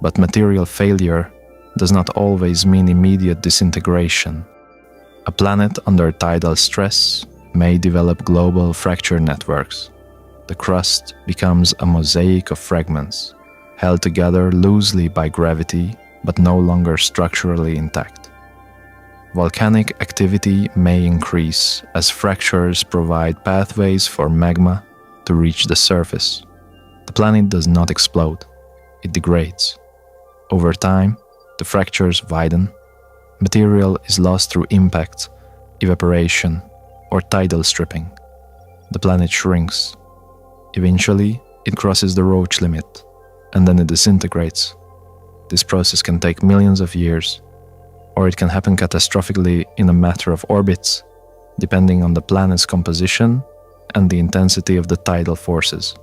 But material failure does not always mean immediate disintegration. A planet under tidal stress may develop global fracture networks. The crust becomes a mosaic of fragments, held together loosely by gravity but no longer structurally intact. Volcanic activity may increase as fractures provide pathways for magma to reach the surface. The planet does not explode, it degrades. Over time, the fractures widen. Material is lost through impact, evaporation, or tidal stripping. The planet shrinks. Eventually, it crosses the Roche limit, and then it disintegrates. This process can take millions of years, or it can happen catastrophically in a matter of orbits, depending on the planet's composition and the intensity of the tidal forces.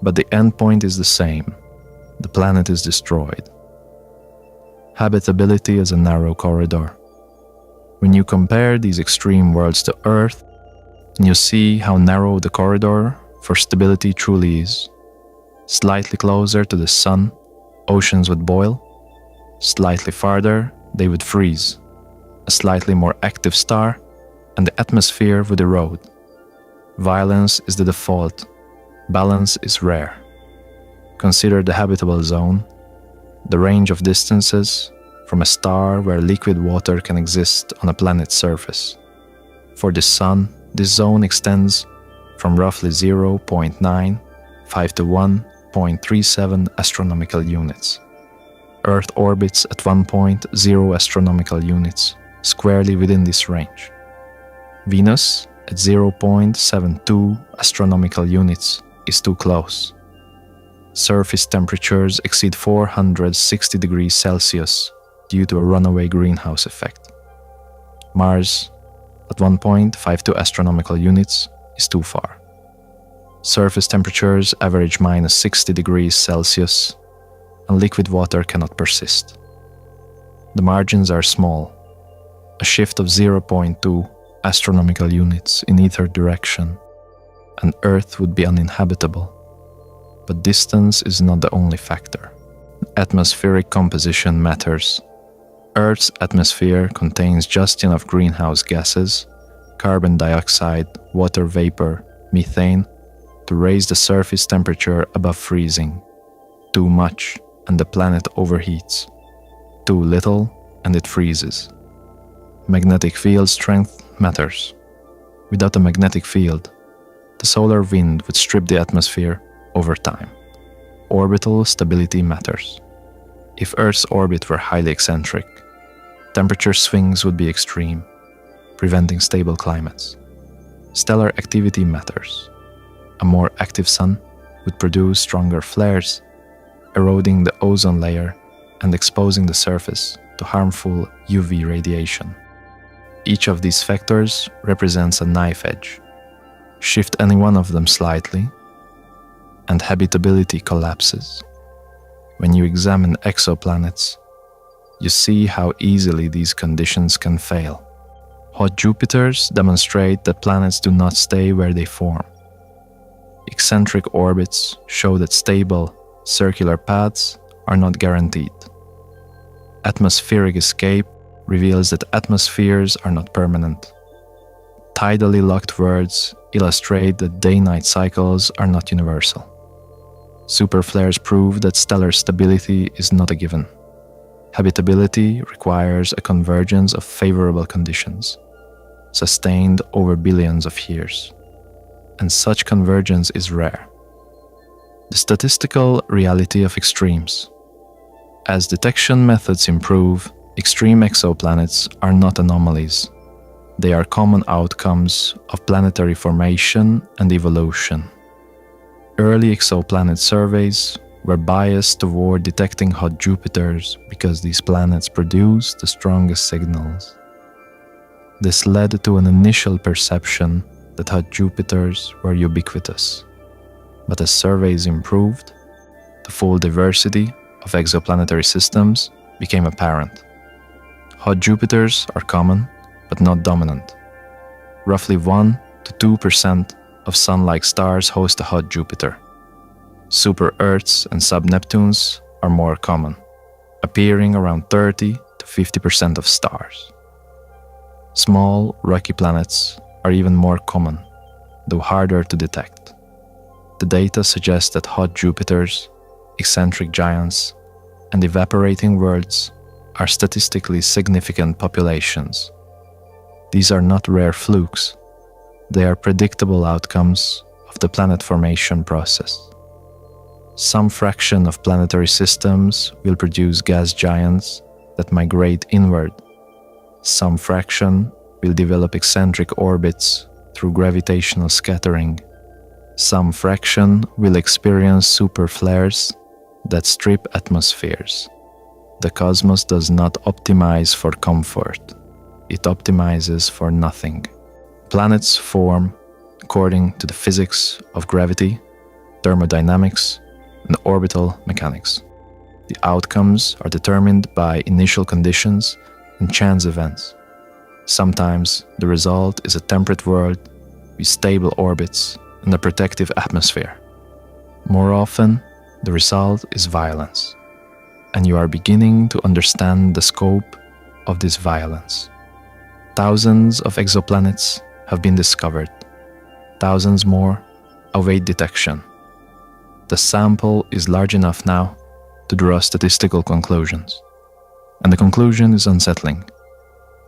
But the endpoint is the same. The planet is destroyed. Habitability is a narrow corridor. When you compare these extreme worlds to Earth, you see how narrow the corridor for stability truly is. Slightly closer to the sun, oceans would boil. Slightly farther, they would freeze. A slightly more active star, and the atmosphere would erode. Violence is the default. Balance is rare. Consider the habitable zone, the range of distances from a star where liquid water can exist on a planet's surface. For the Sun, this zone extends from roughly 0.95 to 1.37 astronomical units. Earth orbits at 1.0 astronomical units, squarely within this range. Venus, at 0.72 astronomical units, is too close. Surface temperatures exceed 460 degrees Celsius due to a runaway greenhouse effect. Mars, at 1.52 astronomical units, is too far. Surface temperatures average minus 60 degrees Celsius, and liquid water cannot persist. The margins are small. A shift of 0.2 astronomical units in either direction, and Earth would be uninhabitable. But distance is not the only factor. Atmospheric composition matters. Earth's atmosphere contains just enough greenhouse gases, carbon dioxide, water vapor, methane, to raise the surface temperature above freezing. Too much, and the planet overheats. Too little, and it freezes. Magnetic field strength matters. Without a magnetic field, the solar wind would strip the atmosphere over time. Orbital stability matters. If Earth's orbit were highly eccentric, temperature swings would be extreme, preventing stable climates. Stellar activity matters. A more active sun would produce stronger flares, eroding the ozone layer and exposing the surface to harmful UV radiation. Each of these factors represents a knife edge. Shift any one of them slightly, and habitability collapses. When you examine exoplanets, you see how easily these conditions can fail. Hot Jupiters demonstrate that planets do not stay where they form. Eccentric orbits show that stable, circular paths are not guaranteed. Atmospheric escape reveals that atmospheres are not permanent. Tidally locked worlds illustrate that day-night cycles are not universal. Superflares prove that stellar stability is not a given. Habitability requires a convergence of favorable conditions, sustained over billions of years, and such convergence is rare. The statistical reality of extremes. As detection methods improve, extreme exoplanets are not anomalies. They are common outcomes of planetary formation and evolution. Early exoplanet surveys were biased toward detecting hot Jupiters because these planets produce the strongest signals. This led to an initial perception that hot Jupiters were ubiquitous. But as surveys improved, the full diversity of exoplanetary systems became apparent. Hot Jupiters are common, but not dominant. Roughly 1 to 2% of Sun-like stars host a hot Jupiter. Super-Earths and sub-Neptunes are more common, appearing around 30 to 50% of stars. Small, rocky planets are even more common, though harder to detect. The data suggests that hot Jupiters, eccentric giants, and evaporating worlds are statistically significant populations. These are not rare flukes. They are predictable outcomes of the planet formation process. Some fraction of planetary systems will produce gas giants that migrate inward. Some fraction will develop eccentric orbits through gravitational scattering. Some fraction will experience superflares that strip atmospheres. The cosmos does not optimize for comfort. It optimizes for nothing. Planets form according to the physics of gravity, thermodynamics, and orbital mechanics. The outcomes are determined by initial conditions and chance events. Sometimes the result is a temperate world with stable orbits and a protective atmosphere. More often, the result is violence, and you are beginning to understand the scope of this violence. Thousands of exoplanets have been discovered. Thousands more await detection. The sample is large enough now to draw statistical conclusions. And the conclusion is unsettling.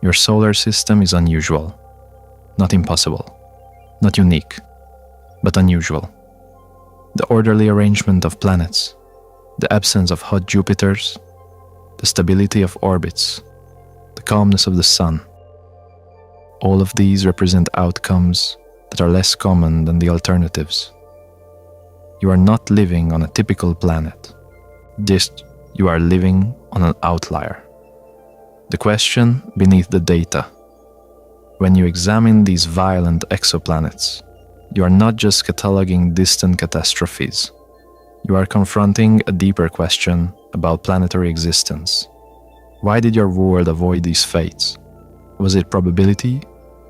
Your solar system is unusual, not impossible, not unique, but unusual. The orderly arrangement of planets, the absence of hot Jupiters, the stability of orbits, the calmness of the sun. All of these represent outcomes that are less common than the alternatives. You are not living on a typical planet. Just you are living on an outlier. The question beneath the data. When you examine these violent exoplanets, you are not just cataloging distant catastrophes. You are confronting a deeper question about planetary existence. Why did your world avoid these fates? Was it probability,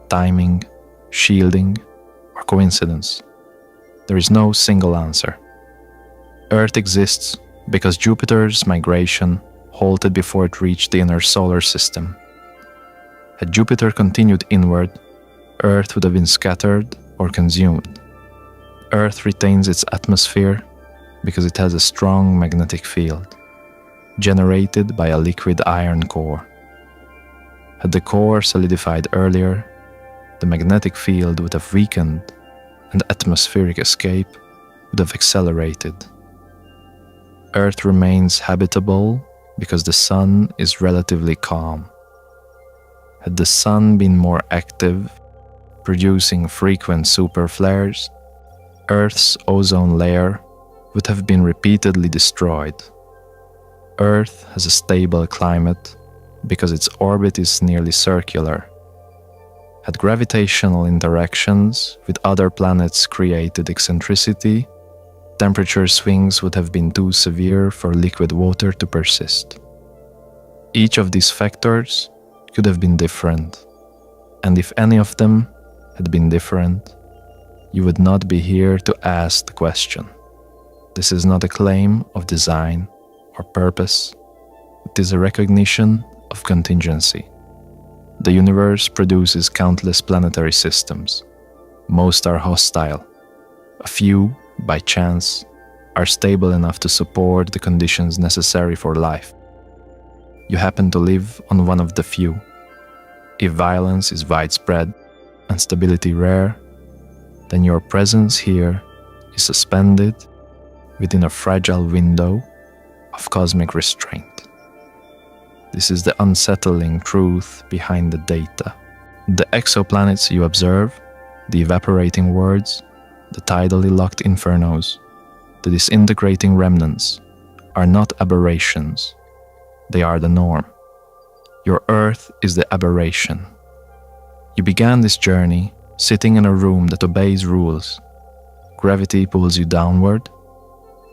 timing, shielding, or coincidence? There is no single answer. Earth exists because Jupiter's migration halted before it reached the inner solar system. Had Jupiter continued inward, Earth would have been scattered or consumed. Earth retains its atmosphere because it has a strong magnetic field, generated by a liquid iron core. Had the core solidified earlier, the magnetic field would have weakened and atmospheric escape would have accelerated. Earth remains habitable because the sun is relatively calm. Had the sun been more active, producing frequent superflares, Earth's ozone layer would have been repeatedly destroyed. Earth has a stable climate because its orbit is nearly circular. Had gravitational interactions with other planets created eccentricity, temperature swings would have been too severe for liquid water to persist. Each of these factors could have been different, and if any of them had been different, you would not be here to ask the question. This is not a claim of design or purpose, it is a recognition of contingency. The universe produces countless planetary systems. Most are hostile. A few, by chance, are stable enough to support the conditions necessary for life. You happen to live on one of the few. If violence is widespread and stability rare, then your presence here is suspended within a fragile window of cosmic restraint. This is the unsettling truth behind the data. The exoplanets you observe, the evaporating worlds, the tidally locked infernos, the disintegrating remnants, are not aberrations. They are the norm. Your Earth is the aberration. You began this journey sitting in a room that obeys rules. Gravity pulls you downward.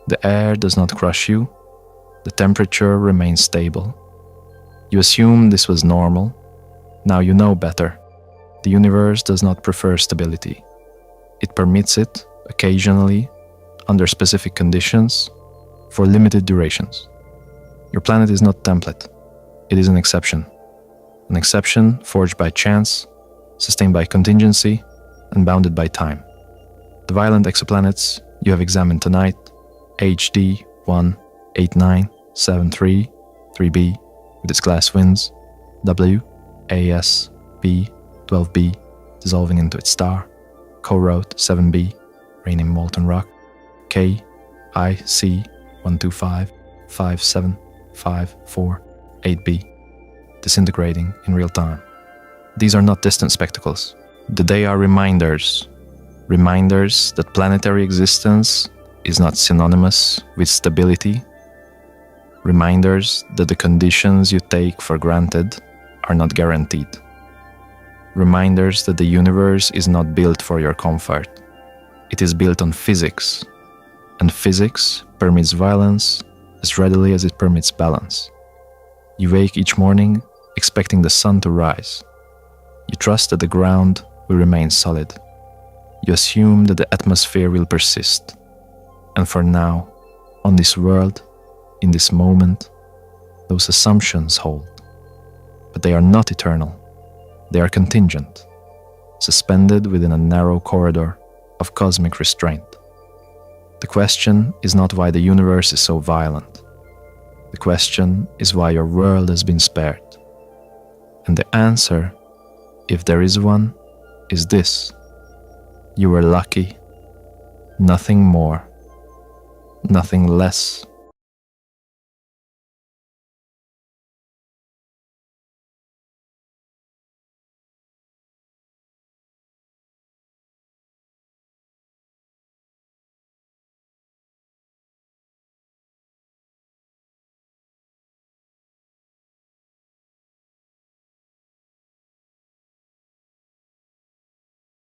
The air does not crush you. The temperature remains stable. You assume this was normal. Now you know better. The universe does not prefer stability. It permits it, occasionally, under specific conditions, for limited durations. Your planet is not template. It is an exception. An exception forged by chance, sustained by contingency, and bounded by time. The violent exoplanets you have examined tonight, HD 18973 3b with its glass winds, W, AS, B, 12b dissolving into its star, co-rote 7b raining molten rock, K, I, C 125 5754 8b disintegrating in real time. These are not distant spectacles. They are reminders that planetary existence is not synonymous with stability, reminders that the conditions you take for granted are not guaranteed, reminders that the universe is not built for your comfort. It is built on physics, and physics permits violence as readily as it permits balance. You wake each morning expecting the sun to rise. You trust that the ground will remain solid. You assume that the atmosphere will persist. And for now, on this world, in this moment, those assumptions hold. But they are not eternal. They are contingent, suspended within a narrow corridor of cosmic restraint. The question is not why the universe is so violent. The question is why your world has been spared. And the answer, if there is one, is this: you were lucky, nothing more, nothing less.